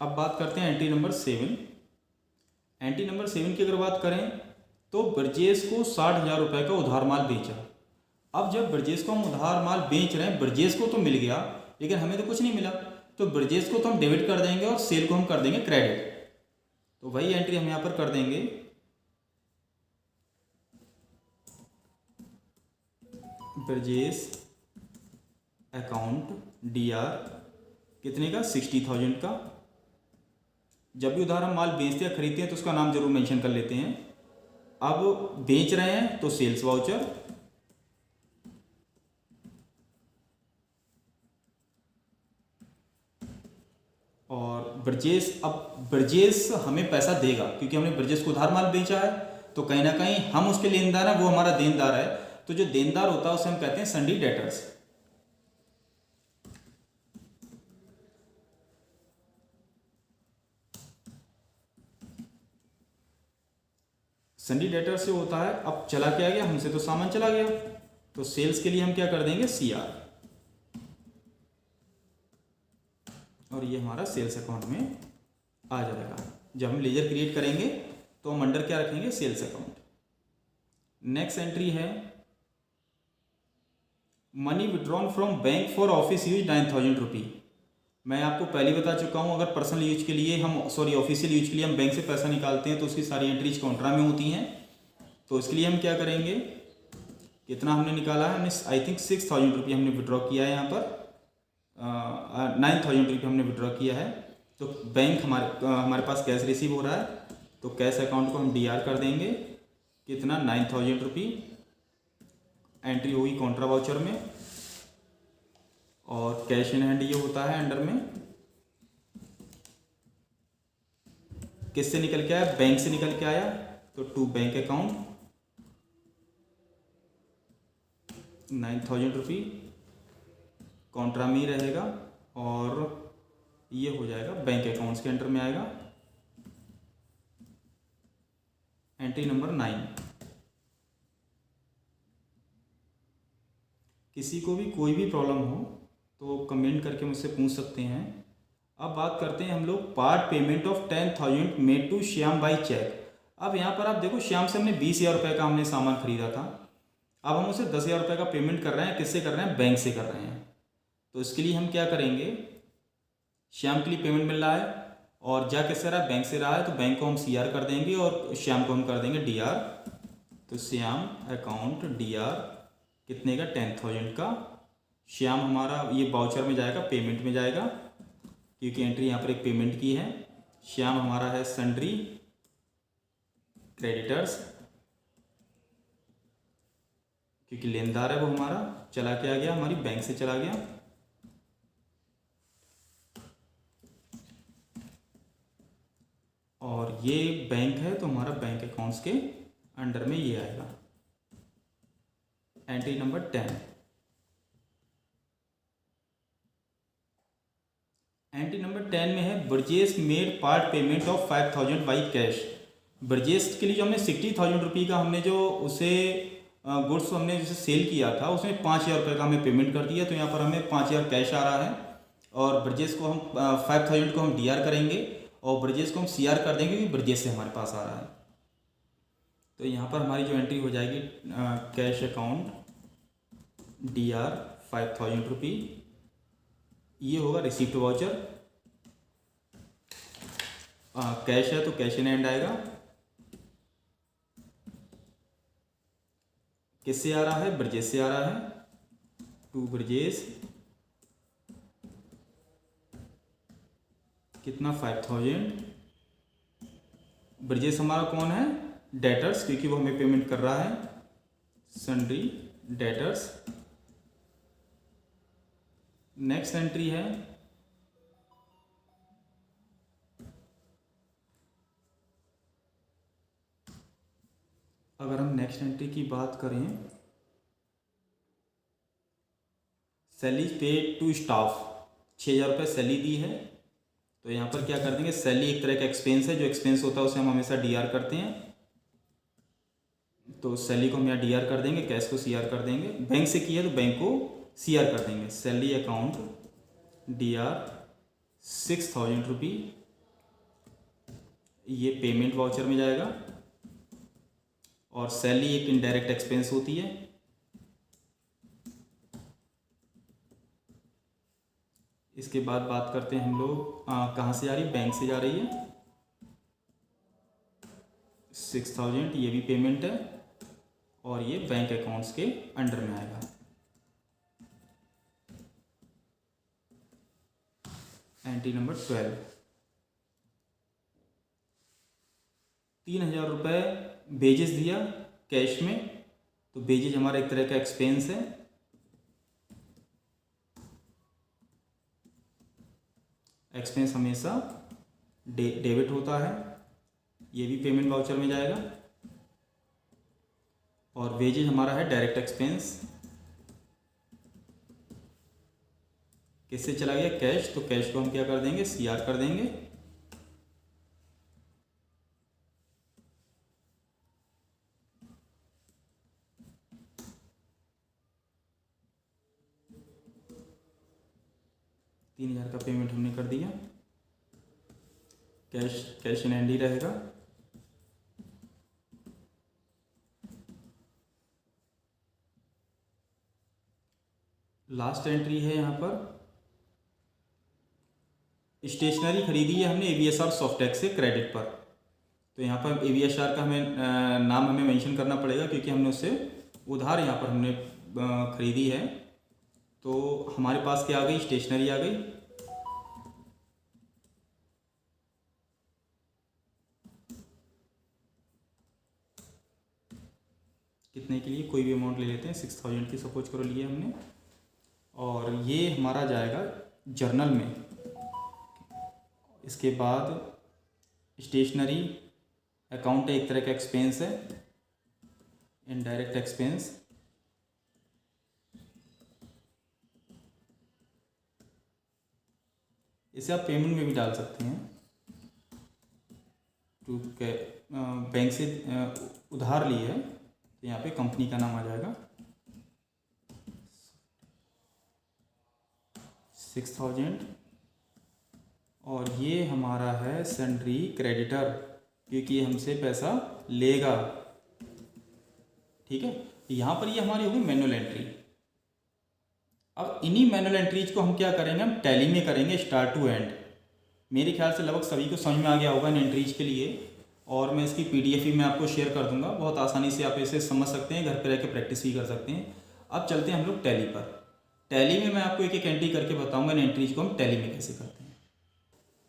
अब बात करते हैं एंट्री नंबर 7। एंट्री नंबर 7 की अगर बात करें तो ब्रजेश को 60,000 रुपये का उधार माल बेचा। अब जब ब्रजेश को हम उधार माल बेच रहे हैं, ब्रजेश को तो मिल गया लेकिन हमें तो कुछ नहीं मिला, तो ब्रजेश को तो हम डेबिट कर देंगे और सेल को हम कर देंगे क्रेडिट। तो वही एंट्री हम यहाँ पर कर देंगे, ब्रजेश अकाउंट DR कितने का, 60,000 का। जब भी उधार हम माल बेचते या खरीदते हैं तो उसका नाम जरूर मेंशन कर लेते हैं। अब बेच रहे हैं तो सेल्स वाउचर, ब्रजेश हमें पैसा देगा क्योंकि हमने ब्रजेश को उधार माल बेचा है, तो कहीं ना कहीं हम उसके लेनदार हैं, वो हमारा देनदार है। तो जो देनदार होता है उसे हम कहते हैं सन्डी डेटर्स। सन्डी डेटर से होता है, अब चला क्या गया, हमसे तो सामान चला गया, तो सेल्स के लिए हम क्या कर देंगे, CR, और ये हमारा सेल्स अकाउंट में आ जाएगा। जब हम लेजर क्रिएट करेंगे तो हम अंडर क्या रखेंगे, सेल्स अकाउंट। नेक्स्ट एंट्री है money withdrawn from bank for office use 9,000 रुपी। मैं आपको पहले बता चुका हूँ, अगर पर्सनल यूज के लिए हम ऑफिशियल यूज के लिए हम बैंक से पैसा निकालते हैं तो उसकी सारी एंट्रीज काउंटरा में होती हैं। तो इसके लिए हम क्या करेंगे, कितना हमने निकाला है, हमने आई थिंक 6,000 रुपये हमने विड्रॉ किया है, यहाँ पर 9,000 रुपये हमने विड्रॉ किया है। तो बैंक हमारे पास कैश रिसीव हो रहा है, तो कैश अकाउंट को हम DR कर देंगे, कितना, 9,000 रुपये एंट्री होगी कॉन्ट्रा वाउचर में, और कैश इन हैंड ये होता है अंडर में। किससे निकल के आया, बैंक से निकल के आया, तो टू बैंक अकाउंट 9,000 रुपये कॉन्ट्रा में ही रहेगा, और ये हो जाएगा बैंक अकाउंट्स के अंडर में आएगा, एंट्री नंबर 9। किसी को भी कोई भी प्रॉब्लम हो तो कमेंट करके मुझसे पूछ सकते हैं। अब बात करते हैं हम लोग part payment of 10,000 made to Shyam by cheque. अब यहाँ पर आप देखो, श्याम से हमने 20,000 रुपये का हमने सामान खरीदा था, अब हम उसे 10,000 रुपये का पेमेंट कर रहे हैं। किससे कर रहे हैं, बैंक से कर रहे हैं। तो इसके लिए हम क्या करेंगे, श्याम के लिए पेमेंट मिल रहा है और जा किससे रहा है, बैंक से रहा है, तो बैंक को हम CR कर देंगे और श्याम को हम कर देंगे DR। तो श्याम अकाउंट DR कितने का, 10,000 का। श्याम हमारा ये वाउचर में जाएगा, पेमेंट में जाएगा, क्योंकि एंट्री यहाँ पर एक पेमेंट की है। श्याम हमारा है सन्ड्री क्रेडिटर्स, क्योंकि लेनदार है वो हमारा, चला के आ गया, हमारी बैंक से चला गया। और ये बैंक है तो हमारा बैंक अकाउंट्स के अंडर में ये आएगा, एंट्री नंबर 10। एंट्री नंबर 10 में है Brajesh made part payment of 5,000 by cash. Brajesh के लिए जो हमने 60,000 रुपये का हमने जो उसे गुड्स हमने जैसे सेल किया था, उसमें 5,000 रुपये का हमें पेमेंट कर दिया, तो यहाँ पर हमें 5,000 कैश आ रहा है, और ब्रजेश को हम 5,000 को हम DR करेंगे और ब्रजेश को हम CR कर देंगे, क्योंकि ब्रजेश से हमारे पास आ रहा है। तो यहाँ पर हमारी जो एंट्री हो जाएगी, कैश अकाउंट DR 5,000 रुपये, ये होगा रिसीप्ट वाउचर। कैश है तो कैश इन हैंड आएगा। किससे आ रहा है, ब्रजेश से आ रहा है, टू ब्रजेश, कितना, 5,000। ब्रजेश हमारा कौन है, डेटर्स, क्योंकि वो हमें पेमेंट कर रहा है, सन्ड्री डेटर्स। नेक्स्ट एंट्री है अगर हम नेक्स्ट एंट्री की बात करें, सैलरी पेड टू स्टाफ, 6,000 रुपये सैलरी दी है, तो यहाँ पर क्या कर देंगे, सैलरी एक तरह का एक्सपेंस है, जो एक्सपेंस होता है उसे हम हमेशा DR करते हैं, तो सैलरी को हम यहाँ DR कर देंगे, कैश को CR कर देंगे। बैंक से किया तो बैंक को CR कर देंगे। सैलरी अकाउंट DR 6,000 रुपये, ये पेमेंट वाउचर में जाएगा, और सैलरी एक इनडायरेक्ट एक्सपेंस होती है। इसके बाद बात करते हैं हम लोग, कहाँ से जा रही है, बैंक से जा रही है, 6,000, ये भी पेमेंट है, और ये बैंक अकाउंट्स के अंडर में आएगा। एंट्री नंबर 12, 3,000 रुपये बेजेस दिया कैश में, तो बेजेस हमारा एक तरह का एक्सपेंस है, एक्सपेंस हमेशा डेबिट होता है, ये भी पेमेंट वाउचर में जाएगा। और वेजेज हमारा है डायरेक्ट एक्सपेंस, किससे चला गया, कैश, तो कैश को हम क्या कर देंगे, CR कर देंगे। $3000 का पेमेंट हमने कर दिया, कैश इन हैंड ही रहेगा। लास्ट एंट्री है यहाँ पर, स्टेशनरी खरीदी है हमने AVSR सॉफ्टेक से क्रेडिट पर। तो यहाँ पर AVSR का हमें नाम हमें मेंशन करना पड़ेगा, क्योंकि हमने उससे उधार यहाँ पर हमने खरीदी है। तो हमारे पास क्या आ गई, स्टेशनरी आ गई। कितने के लिए, कोई भी अमाउंट ले लेते हैं, 6000 की सपोज करो लिए हमने। और ये हमारा जाएगा जर्नल में। इसके बाद स्टेशनरी अकाउंट एक तरह का एक्सपेंस है, इनडायरेक्ट एक्सपेंस। इसे आप पेमेंट में भी डाल सकते हैं। टू बैंक से उधार ली है, तो यहाँ पे कंपनी का नाम आ जाएगा, 6000। और ये हमारा है सन्ड्री क्रेडिटर, क्योंकि हमसे पैसा लेगा। ठीक है, यहाँ पर ये हमारी होगी मैनुअल एंट्री। अब इन्हीं मैनुअल एंट्रीज को हम क्या करेंगे, हम टैली में करेंगे स्टार्ट टू एंड। मेरे ख्याल से लगभग सभी को समझ में आ गया होगा इन एंट्रीज के लिए। और मैं इसकी PDF भी मैं आपको शेयर कर दूंगा, बहुत आसानी से आप इसे समझ सकते हैं, घर पर रह के प्रैक्टिस भी कर सकते हैं। अब चलते हैं हम लोग टैली पर। टैली में मैं आपको एक एक एंट्री करके बताऊँगा इन एंट्रीज को हम टैली में कैसे करते हैं।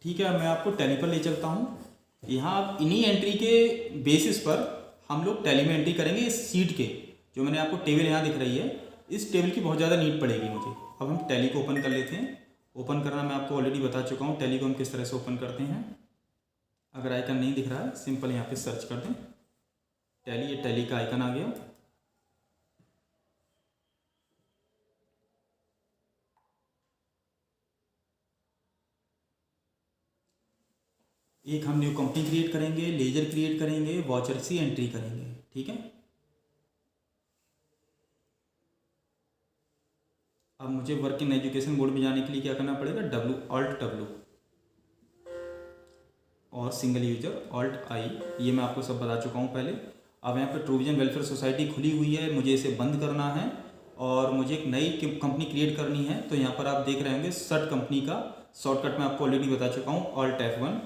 ठीक है, मैं आपको टैली पर ले चलता हूँ। यहाँ आप इन्हीं एंट्री के बेसिस पर हम लोग टैली में एंट्री करेंगे। इस सीट के जो मैंने आपको टेबल यहाँ दिख रही है, इस टेबल की बहुत ज़्यादा नीड पड़ेगी मुझे। अब हम टैली को ओपन कर लेते हैं। ओपन करना मैं आपको ऑलरेडी बता चुका हूँ, टैली को हम किस तरह से ओपन करते हैं। अगर आइकन नहीं दिख रहा है, सिंपल यहाँ पे सर्च कर दें टैली, ये टैली का आइकन आ गया। एक हम न्यू कंपनी क्रिएट करेंगे, लेजर क्रिएट करेंगे, वाचर सी एंट्री करेंगे। ठीक है, अब मुझे वर्क इन एजुकेशन मोड में जाने के लिए क्या करना पड़ेगा, Alt W और सिंगल यूजर Alt I, ये मैं आपको सब बता चुका हूँ पहले। अब यहाँ पर प्रोविजन वेलफेयर सोसाइटी खुली हुई है, मुझे इसे बंद करना है और मुझे एक नई कंपनी क्रिएट करनी है। तो यहाँ पर आप देख रहे होंगे सर्ट कंपनी का शॉर्टकट मैं आपको ऑलरेडी बता चुका हूँ, Alt F1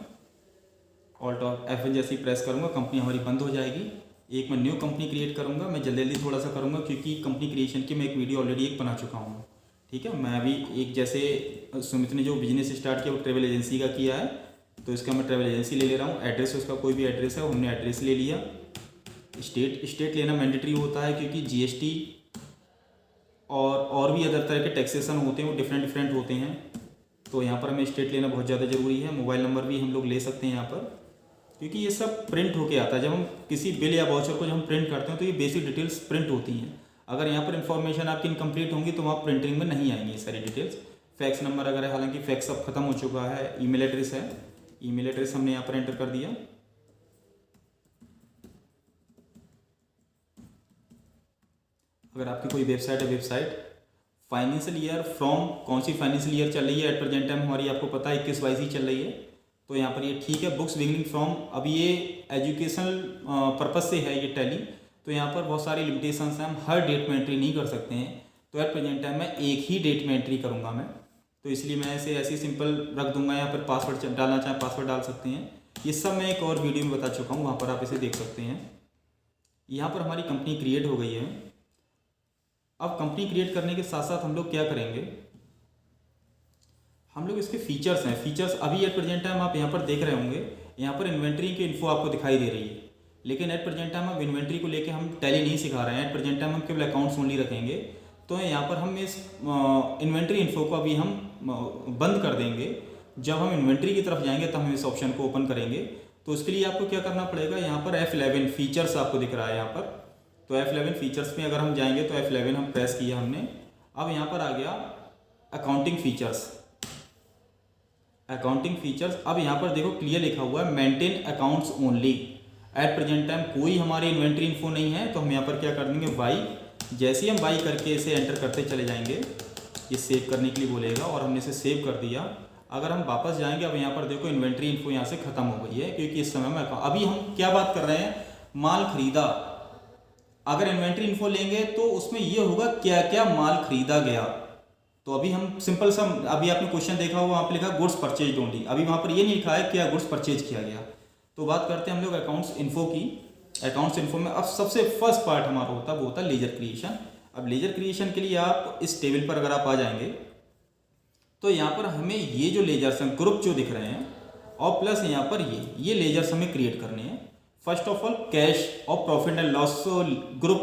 जैसे ही प्रेस करूँगा कंपनी हमारी बंद हो जाएगी। एक मैं न्यू कंपनी क्रिएट करूँगा, मैं जल्दी जल्दी थोड़ा सा करूँगा क्योंकि कंपनी क्रिएशन की मैं एक वीडियो ऑलरेडी एक बना चुका हूँ। ठीक है, मैं अभी एक जैसे सुमित ने जो बिजनेस स्टार्ट किया वो ट्रेवल एजेंसी का किया है, तो इसका मैं ट्रेवल एजेंसी ले रहा हूँ। एड्रेस उसका कोई भी एड्रेस है, हमने एड्रेस ले लिया। स्टेट लेना मैंडेटरी होता है क्योंकि GST और भी अदर तरह के टैक्सेशन होते हैं, वो डिफरेंट होते हैं। तो यहाँ पर हमें स्टेट लेना बहुत ज़्यादा ज़रूरी है। मोबाइल नंबर भी हम लोग ले सकते हैं यहाँ पर, क्योंकि ये सब प्रिंट होके आता है। जब हम किसी बिल या वाउचर को जब हम प्रिंट करते हैं तो ये बेसिक डिटेल्स प्रिंट होती हैं। अगर यहाँ पर इन्फॉर्मेशन आपकी इनकम्प्लीट होंगी तो वहाँ प्रिंटिंग में नहीं आएंगी ये सारी डिटेल्स। फैक्स नंबर अगर है, हालांकि फैक्स अब खत्म हो चुका है। ईमेल एड्रेस है, ईमेल एड्रेस हमने यहाँ पर एंटर कर दिया। अगर आपकी कोई वेबसाइट है, वेबसाइट फाइनेंशियल ईयर फ्रॉम कौन सी फाइनेंशियल ईयर चल रही है, एट प्रेजेंट टाइम हमारी आपको पता है 21-22 ही चल रही है, तो यहाँ पर ये ठीक है। बुक्स बिगिनिंग फ्रॉम, अब ये एजुकेशनल पर्पज से है ये टैली, तो यहाँ पर बहुत सारी लिमिटेशंस हैं, हम हर डेट में एंट्री नहीं कर सकते हैं। तो एट प्रेजेंट टाइम मैं एक ही डेट में एंट्री करूँगा मैं, तो इसलिए मैं ऐसे ऐसे सिंपल रख दूंगा। यहाँ पर पासवर्ड डालना चाहें पासवर्ड डाल सकते हैं, ये सब मैं एक और वीडियो में बता चुका हूँ, वहाँ पर आप इसे देख सकते हैं। यहाँ पर हमारी कंपनी क्रिएट हो गई है। अब कंपनी क्रिएट करने के साथ साथ हम लोग क्या करेंगे, हम लोग इसके फीचर्स हैं। फीचर्स अभी एट प्रेजेंट टाइम आप यहाँ पर देख रहे होंगे, यहाँ पर इन्वेंट्री की इन्फो आपको दिखाई दे रही है, लेकिन एट प्रेजेंट टाइम अब इन्वेंट्री को लेके हम टैली नहीं सिखा रहे हैं। एट प्रेजेंट टाइम हम केवल अकाउंट्स ओनली रखेंगे। तो यहाँ पर हम इस इन्वेंट्री इन्फो को अभी हम बंद कर देंगे। जब हम इन्वेंट्री की तरफ जाएंगे तब हम इस ऑप्शन को ओपन करेंगे। तो उसके लिए आपको क्या करना पड़ेगा, यहाँ पर F11 फीचर्स आपको दिख रहा है यहाँ पर। तो F11 फीचर्स में अगर हम जाएंगे तो F11 हम प्रेस किया हमने। अब यहाँ पर आ गया अकाउंटिंग फीचर्स। अकाउंटिंग फीचर्स, अब यहाँ पर देखो क्लियर लिखा हुआ है maintain accounts only, at present time कोई हमारी इन्वेंट्री इन्फो नहीं है। तो हम यहाँ पर क्या कर देंगे, बाई। जैसे ही हम बाई करके इसे एंटर करते चले जाएंगे, ये सेव करने के लिए बोलेगा और हमने इसे सेव कर दिया। अगर हम वापस जाएंगे, अब यहाँ पर देखो इन्वेंट्री इन्फो यहाँ से खत्म हो गई है, क्योंकि इस समय में अभी हम क्या बात कर रहे हैं, माल खरीदा। अगर इन्वेंट्री इन्फो लेंगे तो उसमें ये होगा क्या क्या माल खरीदा गया। तो अभी हम सिंपल सा, अभी आपने क्वेश्चन देखा होगा, वहाँ पे लिखा गुड्स परचेज ओनली, अभी वहाँ पर ये नहीं लिखा है क्या गुड्स परचेज किया गया। तो बात करते हैं हम लोग अकाउंट्स इन्फो की। अकाउंट्स इन्फो में अब सबसे फर्स्ट पार्ट हमारा होता है वो होता है लेजर क्रिएशन। अब लेजर क्रिएशन के लिए आप इस टेबल पर अगर आप आ जाएंगे तो यहाँ पर हमें ये जो लेजर्स हैं ग्रुप जो दिख रहे हैं, और प्लस यहाँ पर ये लेजर्स हमें क्रिएट करने हैं। फर्स्ट ऑफ ऑल कैश और profit and loss group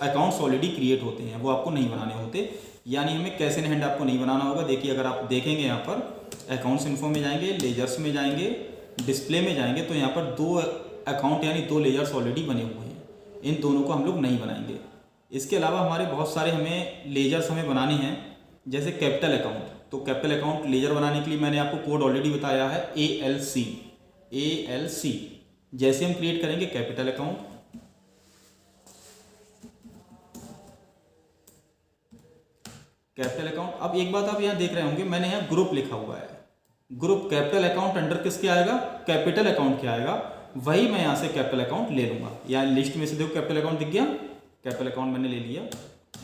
accounts already create होते हैं, वो आपको नहीं बनाने होते, यानी हमें कैश इन हैंड आपको नहीं बनाना होगा। देखिए अगर आप देखेंगे यहाँ पर अकाउंट्स इन्फो में जाएंगे, लेजर्स में जाएंगे, डिस्प्ले में जाएंगे, तो यहाँ पर 2 अकाउंट यानी 2 लेजर्स ऑलरेडी बने हुए हैं, इन दोनों को हम लोग नहीं बनाएंगे। इसके अलावा हमारे बहुत सारे हमें लेजर्स हमें बनाने हैं, जैसे कैपिटल अकाउंट। तो कैपिटल अकाउंट लेजर बनाने के लिए मैंने आपको कोड ऑलरेडी बताया है, ALC। जैसे हम क्रिएट करेंगे कैपिटल अकाउंट, कैपिटल अकाउंट। अब एक बात आप यहाँ देख रहे होंगे, मैंने यहाँ ग्रुप लिखा हुआ है, ग्रुप कैपिटल अकाउंट अंडर किसके आएगा, कैपिटल अकाउंट के आएगा। वही मैं यहाँ से कैपिटल अकाउंट ले लूँगा, यहाँ लिस्ट में से देखो कैपिटल अकाउंट दिख गया, कैपिटल अकाउंट मैंने ले लिया।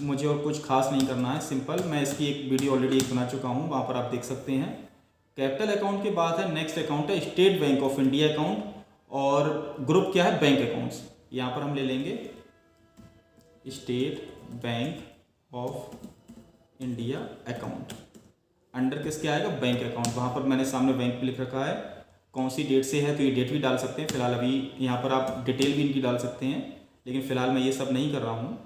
मुझे और कुछ खास नहीं करना है, सिंपल, मैं इसकी एक वीडियो ऑलरेडी एक बना चुका हूँ, वहाँ पर आप देख सकते हैं। कैपिटल अकाउंट के बाद है नेक्स्ट अकाउंट है state bank of India account, और ग्रुप क्या है, बैंक अकाउंट्स। यहाँ पर हम ले लेंगे state bank of India account, under किसके आएगा, बैंक अकाउंट। वहाँ पर मैंने सामने बैंक पे लिख रखा है, कौन सी डेट से है तो ये डेट भी डाल सकते हैं। फिलहाल अभी यहाँ पर आप डिटेल भी इनकी डाल सकते हैं, लेकिन फ़िलहाल मैं ये सब नहीं कर रहा हूँ।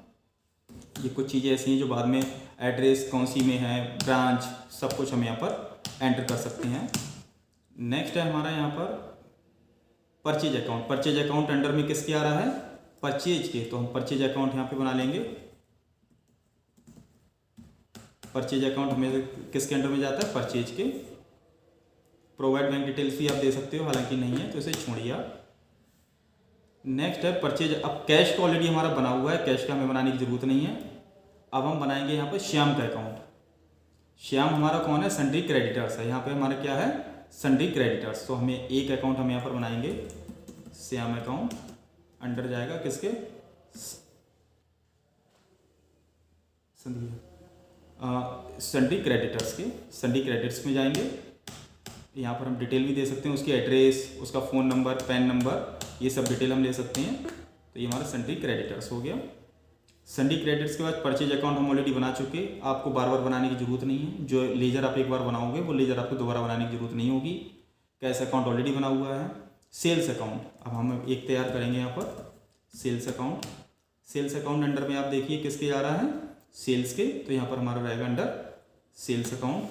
ये कुछ चीज़ें ऐसी हैं जो बाद में एड्रेस कौन सी में है, ब्रांच, सब कुछ हम यहाँ पर एंटर कर सकते हैं। नेक्स्ट है हमारा यहाँ पर purchase account. Purchase account under में किसके आ रहा है, परचेज के, तो हम परचेज अकाउंट यहाँ पे बना लेंगे। परचेज अकाउंट हमें किसके अंडर में जाता है, परचेज के। प्रोवाइड बैंक डिटेल्स भी आप दे सकते हो, हालांकि नहीं है तो इसे छोड़िए आप। नेक्स्ट है परचेज। अब कैश का ऑलरेडी हमारा बना हुआ है, कैश का हमें बनाने की जरूरत नहीं है। अब हम बनाएंगे यहाँ पर श्याम का अकाउंट। श्याम हमारा कौन है, सन्ड्री क्रेडिटर्स है, यहाँ पे हमारा क्या है, सन्ड्री क्रेडिटर्स। तो हमें एक अकाउंट हम यहाँ पर बनाएंगे, श्याम अकाउंट, अंडर जाएगा किसके, सन्ड्री क्रेडिटर्स के। सन्ड्री क्रेडिटर्स में जाएंगे, यहाँ पर हम डिटेल भी दे सकते हैं, उसकी एड्रेस, उसका फ़ोन नंबर, पैन नंबर, ये सब डिटेल हम ले सकते हैं। तो ये हमारा सन्ड्री क्रेडिटर्स हो गया। सन्ड्री क्रेडिटर्स के बाद परचेज अकाउंट हम ऑलरेडी बना चुके, आपको बार बार बनाने की जरूरत नहीं है। जो लेजर आप एक बार बनाओगे वो लेजर आपको दोबारा बनाने की जरूरत नहीं होगी। कैश अकाउंट ऑलरेडी बना हुआ है। सेल्स अकाउंट अब हम एक तैयार करेंगे यहाँ पर, sales account. Sales account under में आप देखिए किसके आ रहा है, सेल्स के, तो यहाँ पर हमारा रहेगा under sales account.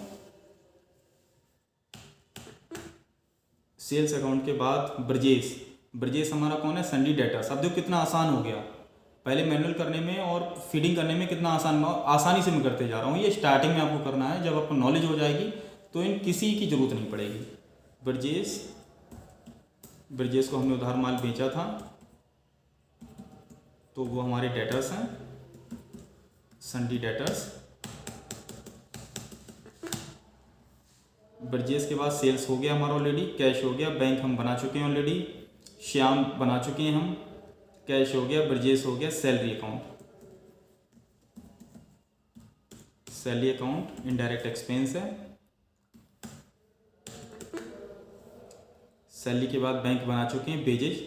Sales account के बाद ब्रजेश। ब्रजेश हमारा कौन है, सन्ड्री डेटर्स। अब देखो कितना आसान हो गया, पहले मैनुअल करने में और फीडिंग करने में कितना आसानी से मैं करते जा रहा हूँ। ये स्टार्टिंग में आपको करना है, जब आपको नॉलेज हो जाएगी तो इन किसी की ज़रूरत नहीं पड़ेगी। ब्रजेश, ब्रजेश को हमने उधार माल बेचा था तो वो हमारे डेटर्स हैं, सन्ड्री डेटर्स। ब्रजेश के बाद सेल्स हो गया हमारा ऑलरेडी, कैश हो गया, बैंक हम बना चुके हैं ऑलरेडी, श्याम बना चुके हैं हम, कैश हो गया, ब्रजेश हो गया, salary account. Salary account indirect expense है। सैलरी के बाद बैंक बना चुके हैं, wages,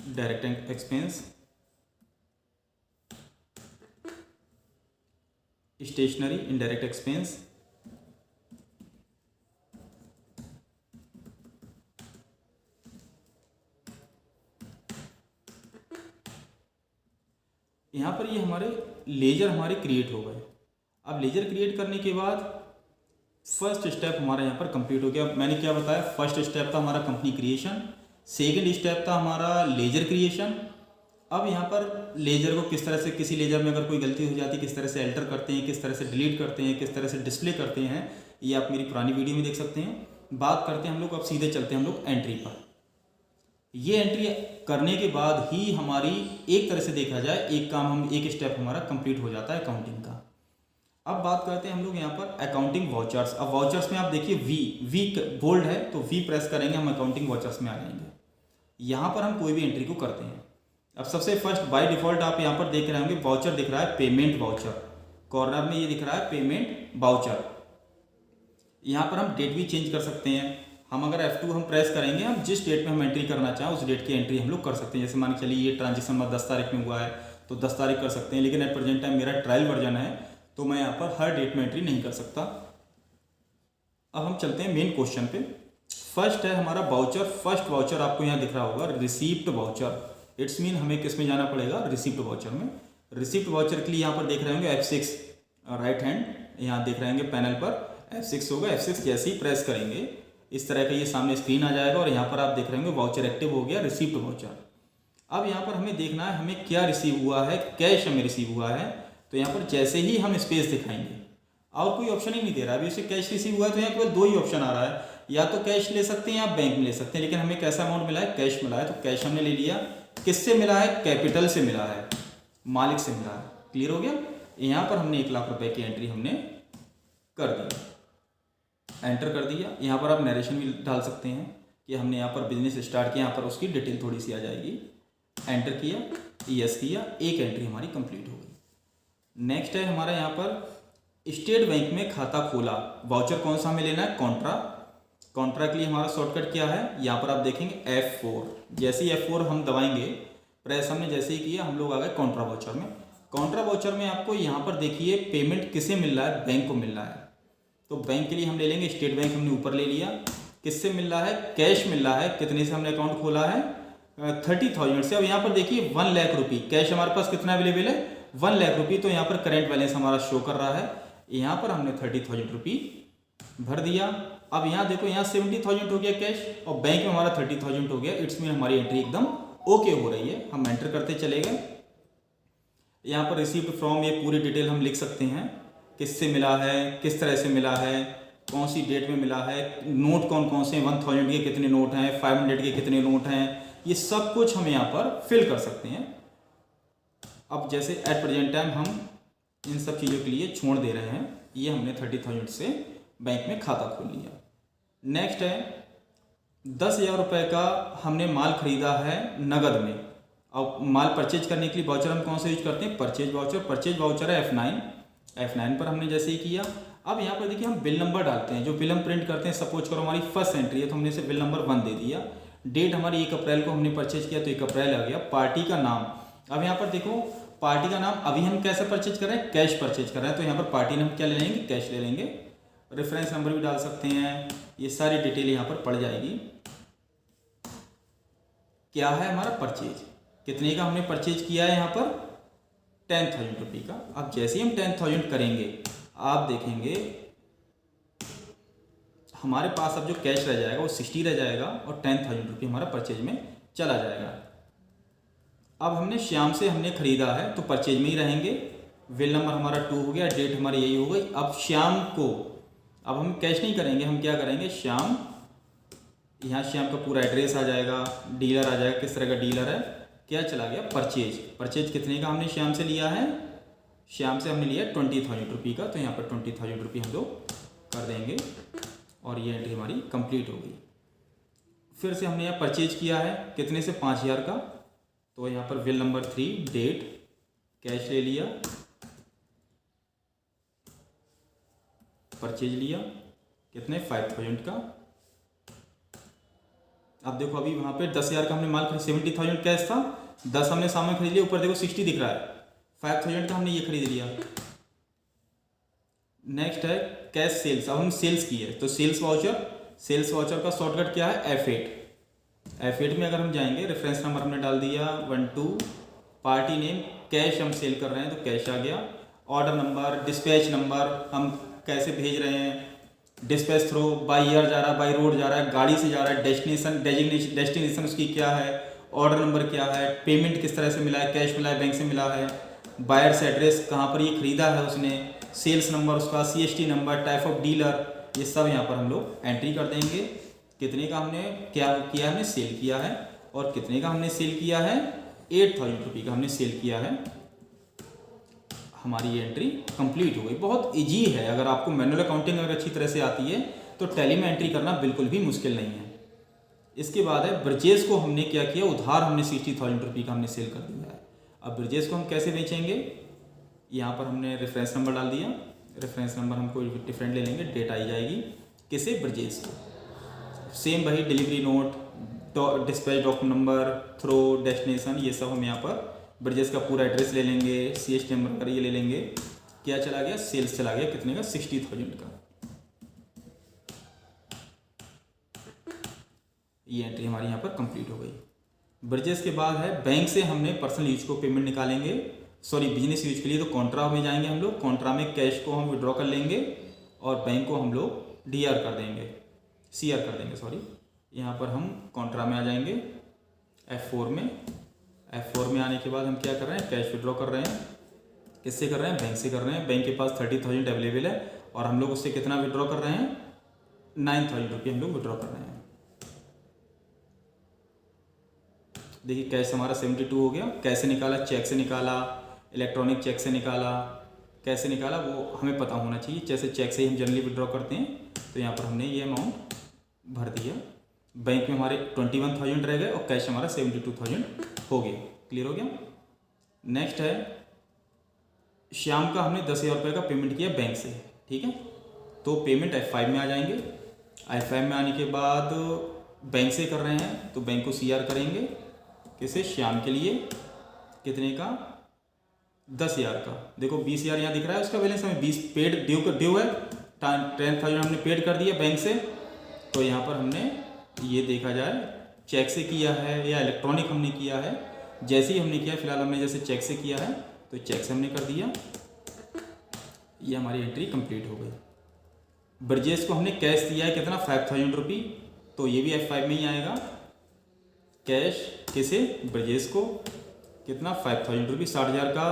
direct expense. Stationery indirect expense. यहाँ पर ये हमारे लेजर हमारे क्रिएट हो गए। अब लेजर क्रिएट करने के बाद फर्स्ट स्टेप हमारा यहाँ पर कंप्लीट हो गया। मैंने क्या बताया, फर्स्ट स्टेप था हमारा कंपनी क्रिएशन, सेकंड स्टेप था हमारा लेजर क्रिएशन। अब यहाँ पर लेजर को किस तरह से, किसी लेजर में अगर कोई गलती हो जाती है किस तरह से अल्टर करते हैं, किस तरह से डिलीट करते हैं, किस तरह से डिस्प्ले करते हैं, ये आप मेरी पुरानी वीडियो में देख सकते हैं। बात करते हैं हम लोग, अब सीधे चलते हैं हम लोग एंट्री पर। ये एंट्री करने के बाद ही हमारी एक तरह से देखा जाए एक काम, हम एक स्टेप हमारा कंप्लीट हो जाता है अकाउंटिंग का। अब बात करते हैं हम लोग यहाँ पर अकाउंटिंग वाउचर्स। अब वाउचर्स में आप देखिए वी बोल्ड है तो वी प्रेस करेंगे, हम अकाउंटिंग वाउचर्स में आ जाएंगे। यहाँ पर हम कोई भी एंट्री को करते हैं। अब सबसे फर्स्ट बाय डिफॉल्ट आप यहाँ पर देख रहे होंगे वाउचर दिख रहा है, पेमेंट वाउचर, कॉर्नर में ये दिख रहा है पेमेंट वाउचर। यहाँ पर हम डेट भी चेंज कर सकते हैं। हम अगर F2 हम प्रेस करेंगे, हम जिस डेट में हम एंट्री करना चाहें उस डेट की एंट्री हम लोग कर सकते हैं। जैसे मान के चलिए ये ट्रांजेक्शन 10 तारीख में हुआ है तो 10 तारीख कर सकते हैं, लेकिन एट प्रेजेंट टाइम मेरा ट्रायल वर्जन है तो मैं यहाँ पर हर डेट में एंट्री नहीं कर सकता। अब हम चलते हैं मेन क्वेश्चन पे। फर्स्ट है हमारा वाउचर। फर्स्ट वाउचर आपको यहाँ दिख रहा होगा रिसीप्ट वाउचर। इट्स मीन हमें किस में जाना पड़ेगा, रिसीप्ट वाउचर में। रिसीप्ट वाउचर के लिए यहाँ पर देख रहे होंगे F6 राइट हैंड, यहाँ देख रहे होंगे पैनल पर F6 होगा। F6 जैसे ही प्रेस करेंगे इस तरह का ये सामने स्क्रीन आ जाएगा और यहाँ पर आप देख रहे होंगे वाउचर एक्टिव हो गया, रिसीप्ट वाउचर। अब यहाँ पर हमें देखना है हमें क्या रिसीव हुआ है, कैश हमें रिसीव हुआ है। तो यहाँ पर जैसे ही हम स्पेस दिखाएंगे और कोई ऑप्शन ही नहीं दे रहा है, अभी उसे कैश रिसीव हुआ है तो यहाँ केवल दो ही ऑप्शन आ रहा है, या तो कैश ले सकते हैं या बैंक में ले सकते हैं। लेकिन हमें कैसा अमाउंट मिला है, कैश मिला है, तो कैश हमने ले लिया। किससे मिला है, कैपिटल से मिला है, मालिक से मिला है। क्लियर हो गया। यहाँ पर हमने 1 लाख रुपए की एंट्री हमने कर दी, एंटर कर दिया। यहाँ पर आप नरेशन भी डाल सकते हैं कि हमने यहाँ पर बिजनेस स्टार्ट किया, यहाँ पर उसकी डिटेल थोड़ी सी आ जाएगी। एंटर किया, यस किया, एक एंट्री हमारी कंप्लीट हो गई। नेक्स्ट है हमारा यहाँ पर स्टेट बैंक में खाता खोला। वाउचर कौन सा हमें लेना है, कॉन्ट्रा। कॉन्ट्रा के लिए हमारा शॉर्टकट क्या है, यहाँ पर आप देखेंगे F4। जैसे ही F4 हम दबाएंगे, प्रेस हमने जैसे ही किया हम लोग आ गए कॉन्ट्रा वाउचर में। कॉन्ट्रा वाउचर में आपको यहाँ पर देखिए पेमेंट किसे मिल रहा है, बैंक को मिल रहा है। तो बैंक के लिए हम ले लेंगे स्टेट बैंक, हमने ऊपर ले लिया। किससे मिल रहा है, कैश मिल रहा है। कितने से हमने अकाउंट खोला है, 30,000 से। अब यहाँ पर देखिए 1 लाख रुपये कैश हमारे पास कितना अवेलेबल है, 1 लाख रुपये। तो यहाँ पर करेंट बैलेंस हमारा शो कर रहा है। यहाँ पर हमने 30,000 रुपये भर दिया। अब यहाँ देखो यहाँ 70,000 हो गया कैश और बैंक में हमारा 30,000 हो गया। इट्स मीन हमारी एंट्री एकदम ओके हो रही है। हम एंटर करते चले गए। यहाँ पर रिसीव्ड फ्रॉम ये पूरी डिटेल हम लिख सकते हैं, किससे मिला है, किस तरह से मिला है, कौन सी डेट में मिला है, नोट कौन कौन से, 1000 के कितने नोट हैं, 500 के कितने नोट हैं, ये सब कुछ हम यहाँ पर फिल कर सकते हैं। अब जैसे एट प्रेजेंट टाइम हम इन सब चीज़ों के लिए छोड़ दे रहे हैं। ये हमने 30,000 से बैंक में खाता खोल लिया। नेक्स्ट है 10,000 रुपये का हमने माल खरीदा है नगद में। अब माल परचेज करने के लिए वाउचर हम कौन सा यूज करते हैं, परचेज वाउचर। परचेज वाउचर है F9 पर हमने जैसे ही किया। अब यहाँ पर देखिए हम बिल नंबर डालते हैं, जो बिल हम प्रिंट करते हैं। सपोज करो हमारी फर्स्ट एंट्री है तो हमने इसे बिल नंबर 1 दे दिया। डेट हमारी 1 अप्रैल को हमने परचेज किया तो 1 अप्रैल आ गया। पार्टी का नाम, अब यहाँ पर देखो पार्टी का नाम अभी हम कैसे परचेज कर रहे हैं, कैश परचेज कर रहे हैं। तो यहाँ पर पार्टी ने हम क्या ले लेंगे, कैश ले लेंगे। रेफरेंस नंबर भी डाल सकते हैं, ये सारी डिटेल यहाँ पर पड़ जाएगी। क्या है हमारा परचेज, कितने का हमने परचेज किया है यहाँ पर 10,000 रुपये का। अब जैसे ही हम 10,000 करेंगे आप देखेंगे हमारे पास अब जो कैश रह जाएगा वो 60 रह जाएगा और 10,000 रुपये हमारा परचेज में चला जाएगा। अब हमने श्याम से हमने खरीदा है तो परचेज में ही रहेंगे। बिल नंबर हमारा 2 हो गया, डेट हमारी यही हो गई। अब श्याम को अब हम कैश नहीं करेंगे, हम क्या करेंगे, श्याम, यहाँ श्याम का पूरा एड्रेस आ जाएगा, डीलर आ जाएगा, किस तरह का डीलर है, क्या चला गया परचेज। परचेज कितने का हमने श्याम से लिया है, श्याम से हमने लिया 20,000 रुपये का। तो यहाँ पर 20,000 रुपये हम लोग कर देंगे और ये एंट्री हमारी कंप्लीट हो गई। फिर से हमने यहाँ परचेज किया है कितने से, 5,000 का। तो यहाँ पर बिल नंबर 3, डेट, कैश ले लिया, परचेज लिया कितने, 5,000 का। अब देखो अभी वहाँ पे 10,000 का हमने माल खरीद, 70,000 कैश था, 10 हमने सामान खरीद लिया, ऊपर देखो 60 दिख रहा है, 5,000 का हमने ये खरीद लिया। नेक्स्ट है कैश सेल्स। अब हम सेल्स की है तो सेल्स वाउचर का शॉर्टकट क्या है, F8 में अगर हम जाएंगे, रेफरेंस नंबर हमने डाल दिया 12, पार्टी नेम, कैश हम सेल कर रहे हैं तो कैश आ गया। ऑर्डर नंबर, डिस्पैच नंबर, हम कैसे भेज रहे हैं, डिस्पैच थ्रो बाई एयर जा रहा है, बाई रोड जा रहा है, गाड़ी से जा रहा है, डेस्टिनेशन उसकी क्या है, ऑर्डर नंबर क्या है, पेमेंट किस तरह से मिला है, कैश मिला है, बैंक से मिला है, बायर्स एड्रेस कहाँ पर ये खरीदा है उसने, सेल्स नंबर उसका, CST number, type of dealer, ये सब यहाँ पर हम लोग एंट्री कर देंगे। कितने का हमने क्या किया, हमने सेल किया है, और कितने का हमने सेल किया है, 8,000 रुपये का हमने सेल किया है। हमारी ये एंट्री कंप्लीट हो गई। बहुत इजी है, अगर आपको मैनुअल अकाउंटिंग अगर अच्छी तरह से आती है तो टैली में एंट्री करना बिल्कुल भी मुश्किल नहीं है। इसके बाद है ब्रजेस को हमने क्या किया, उधार हमने 60,000 रुपये का हमने सेल कर दिया है। अब ब्रजेस को हम कैसे बेचेंगे, यहाँ पर हमने रेफरेंस नंबर डाल दिया, रेफरेंस नंबर हम कोई डिफरेंट ले लेंगे, डेट आई जाएगी किसे, ब्रजेस को। सेम वही delivery note, dispatch document number, through, destination, ये सब हम यहाँ पर ब्रजेस का पूरा एड्रेस ले लेंगे, CST नंबर पर ये ले लेंगे। क्या चला गया, सेल्स चला गया कितने का, 60,000 का। ये एंट्री हमारी यहाँ पर कंप्लीट हो गई। ब्रजेस के बाद है बैंक से हमने पर्सनल यूज को पेमेंट निकालेंगे, सॉरी बिजनेस यूज के लिए तो कॉन्ट्रा में जाएंगे हम लोग, कॉन्ट्रा में कैश को हम विड्रॉ कर लेंगे और बैंक को हम लोग DR कर देंगे, CR कर देंगे सॉरी। यहाँ पर हम कॉन्ट्रा में आ जाएंगे, F4 में। F4 में आने के बाद हम क्या कर रहे हैं, कैश विड्रॉ कर रहे हैं। किससे कर रहे हैं, बैंक से कर रहे हैं। बैंक के पास 30,000 अवेलेबल है और हम लोग उससे कितना विड्रॉ कर रहे हैं, 9,000 रुपये हम लोग विड्रॉ कर रहे हैं। देखिए कैश हमारा 72 हो गया। कैसे निकाला, चेक से निकाला, इलेक्ट्रॉनिक चेक से निकाला, कैसे निकाला वो हमें पता होना चाहिए। जैसे चेक से ही हम जनरली विड्रॉ करते हैं, तो यहाँ पर हमने ये अमाउंट भर दिया। बैंक में हमारे 21,000 रह गए और कैश हमारा 72,000 हो गया। क्लियर हो गया। नेक्स्ट है श्याम का हमने 10,000 रुपये का पेमेंट किया बैंक से, ठीक है। तो पेमेंट F5 में आ जाएंगे। F5 में आने के बाद बैंक से कर रहे हैं तो बैंक को CR करेंगे, किसे, श्याम के लिए। कितने का, 10,000 का। देखो 20,000 यहाँ दिख रहा है उसका बैलेंस, हमें 20 पेड ड्यू है, 10,000 हमने पेड कर दिया बैंक से। तो यहाँ पर हमने ये देखा जाए चेक से किया है या इलेक्ट्रॉनिक हमने किया है। जैसे ही हमने किया, फिलहाल हमने जैसे चेक से किया है तो चेक से हमने कर दिया। ये हमारी एंट्री कंप्लीट हो गई। ब्रजेश को हमने कैश दिया है कितना, 5,000 रुपये, तो ये भी F5 में ही आएगा। कैश किसे, ब्रजेश को कितना, 5,000 रुपये, 60,000 का।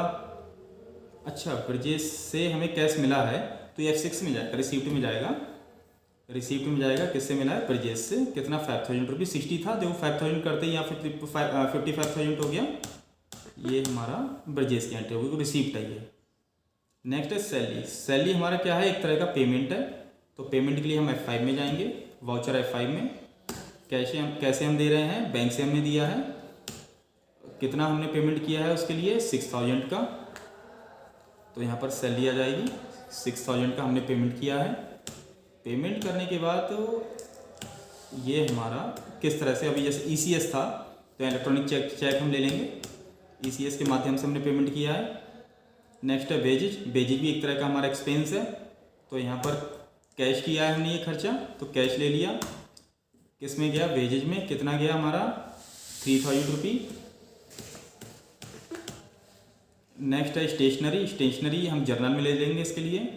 अच्छा, ब्रजेश से हमें कैश मिला है तो ये F6 में जाएगा, रिसीप्ट में जाएगा। रिसीप्ट में जाएगा, किससे मिला है, ब्रजेश से। कितना, 5,000 रुपये, 60 था, देखो 5,000 करते ही यहाँ 55,000 हो गया। ये हमारा ब्रजेश की एंट्री होगी, रिसीप्ट है ये। नेक्स्ट है सैलरी। सैलरी हमारा क्या है, एक तरह का पेमेंट है, तो पेमेंट के लिए हम F5 में जाएंगे, वाउचर F5 में। कैसे हम दे रहे हैं, बैंक से हमने दिया है। कितना हमने पेमेंट किया है उसके लिए, 6,000 का। तो यहाँ पर सैलरी आ जाएगी, 6,000 का हमने पेमेंट किया है। पेमेंट करने के बाद तो ये हमारा किस तरह से, अभी जैसे ECS था तो इलेक्ट्रॉनिक चेक हम ले लेंगे, ECS के माध्यम से हमने पेमेंट किया है। नेक्स्ट है वेजेज। वेजेज भी एक तरह का हमारा एक्सपेंस है, तो यहाँ पर कैश किया है हमने ये खर्चा, तो कैश ले लिया। किस में गया, वेजेज में। कितना गया हमारा, 3,000 रुपये। नेक्स्ट है स्टेशनरी। स्टेशनरी हम जर्नल में ले लेंगे इसके लिए,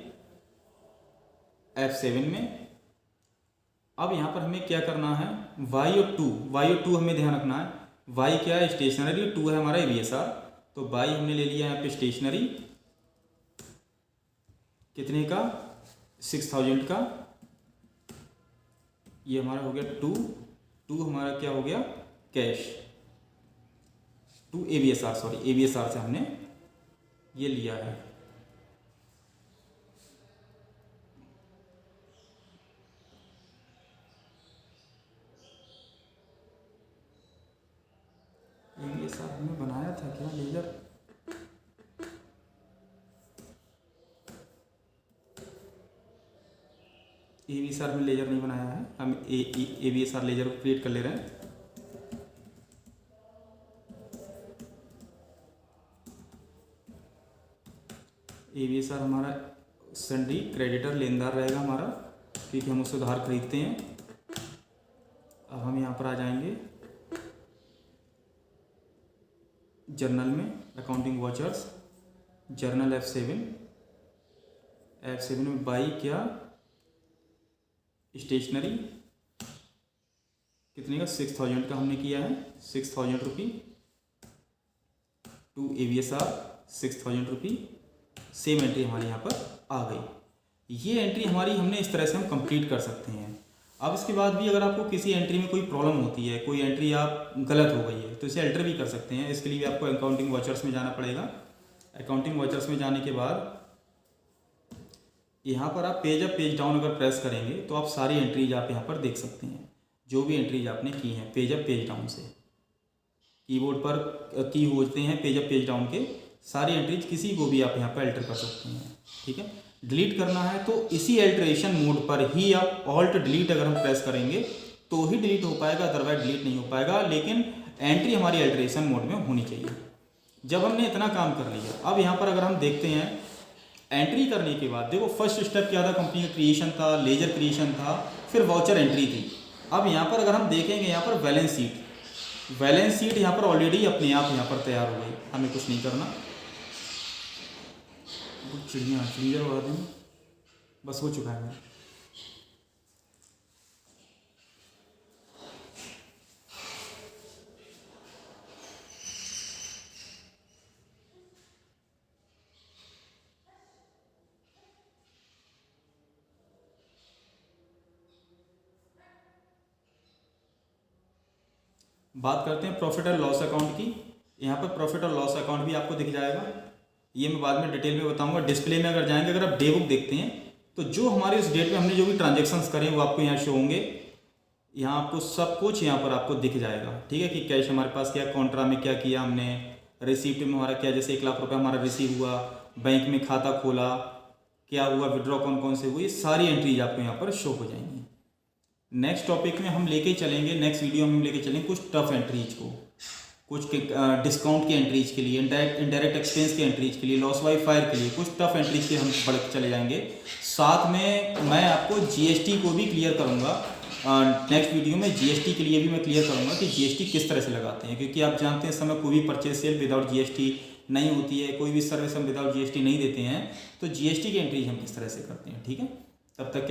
F7 में। अब यहाँ पर हमें क्या करना है, Y और 2 हमें ध्यान रखना है। Y क्या है, स्टेशनरी, 2 है हमारा ABSR। तो Y हमने ले लिया यहाँ पे स्टेशनरी, कितने का, 6,000 का। ये हमारा हो गया 2 हमारा क्या हो गया, कैश। 2 ABSR, सॉरी ABSR से हमने ये लिया है। ABSR हमने बनाया था क्या, लेजर, ABSR में लेजर नहीं बनाया है, हम ABSR लेजर को क्रिएट कर ले रहे हैं। ABSR हमारा सन्डी क्रेडिटर लेनदार रहेगा हमारा, क्योंकि हम उससे उधार खरीदते हैं। अब हम यहाँ पर आ जाएंगे जर्नल में, अकाउंटिंग वॉचर्स, जर्नल F7 में बाई क्या, स्टेशनरी कितने का 6000 का हमने किया है, 6000 rupee. To AVSR 6000 rupee. Same entry हमारे यहाँ पर आ गई। ये एंट्री हमारी हमने इस तरह से हम कंप्लीट कर सकते हैं। अब इसके बाद भी अगर आपको किसी एंट्री में कोई प्रॉब्लम होती है, कोई एंट्री आप गलत हो गई है, तो इसे अल्टर भी कर सकते हैं। इसके लिए भी आपको अकाउंटिंग वाचर्स में जाना पड़ेगा। अकाउंटिंग वाचर्स में जाने के बाद यहाँ पर आप पेज अप पेज डाउन अगर प्रेस करेंगे तो आप सारी एंट्रीज आप यहाँ पर देख सकते हैं। जो भी एंट्रीज आपने की हैं पेज अप पेज डाउन से, कीबोर्ड पर की होते हैं पेज अप पेज डाउन के, सारी एंट्रीज किसी को भी आप यहाँ पर अल्टर कर सकते हैं। ठीक है, डिलीट करना है तो इसी अल्टरेशन मोड पर ही आप ऑल्ट डिलीट अगर हम प्रेस करेंगे तो ही डिलीट हो पाएगा, अदरवाइज डिलीट नहीं हो पाएगा। लेकिन एंट्री हमारी अल्टरेशन मोड में होनी चाहिए। जब हमने इतना काम कर लिया, अब यहाँ पर अगर हम देखते हैं एंट्री करने के बाद, देखो फर्स्ट स्टेप क्या था, कंपनी का क्रिएशन था, लेजर क्रिएशन था, फिर वाउचर एंट्री थी। अब यहाँ पर अगर हम देखेंगे यहाँ पर बैलेंस शीट यहाँ पर ऑलरेडी अपने आप यहाँ पर तैयार हो गई, हमें कुछ नहीं करना। चिड़िया उड़ा दें, बस हो चुका है। बात करते हैं प्रॉफिट और लॉस अकाउंट की। यहाँ पर प्रॉफिट और लॉस अकाउंट भी आपको दिख जाएगा, ये मैं बाद में डिटेल में बताऊंगा। डिस्प्ले में अगर जाएंगे, अगर आप डे बुक देखते हैं तो जो हमारे उस डेट में हमने जो भी ट्रांजेक्शन्स करें वो आपको यहाँ शो होंगे। यहाँ आपको सब कुछ यहाँ पर आपको दिख जाएगा। ठीक है, कि कैश हमारे पास क्या, कॉन्ट्रा में क्या किया हमने, रिसीप्ट में हमारा क्या, जैसे 1 लाख रुपये हमारा रिसीव हुआ, बैंक में खाता खोला, क्या हुआ, विड्रॉ कौन कौन से हुई, सारी एंट्रीज आपको यहाँ पर शो हो जाएंगी। नेक्स्ट टॉपिक में हम लेके चलेंगे, नेक्स्ट वीडियो में हम लेके चलेंगे कुछ टफ एंट्रीज को, कुछ डिस्काउंट की एंट्रीज के लिए, इनडायरेक्ट एक्सपेंस की एंट्रीज के लिए, लॉस बाय फायर के लिए, कुछ टफ एंट्रीज के हम बढ़ चले जाएंगे। साथ में मैं आपको GST को भी क्लियर करूँगा। नेक्स्ट वीडियो में GST के लिए भी मैं क्लियर करूँगा कि GST किस तरह से लगाते हैं, क्योंकि आप जानते हैं इस समय कोई भी परचेज सेल विदाउट GST नहीं होती है, कोई भी सर्विस हम विदाउट GST नहीं देते हैं। तो GST की एंट्रीज हम किस तरह से करते हैं। ठीक है, तब तक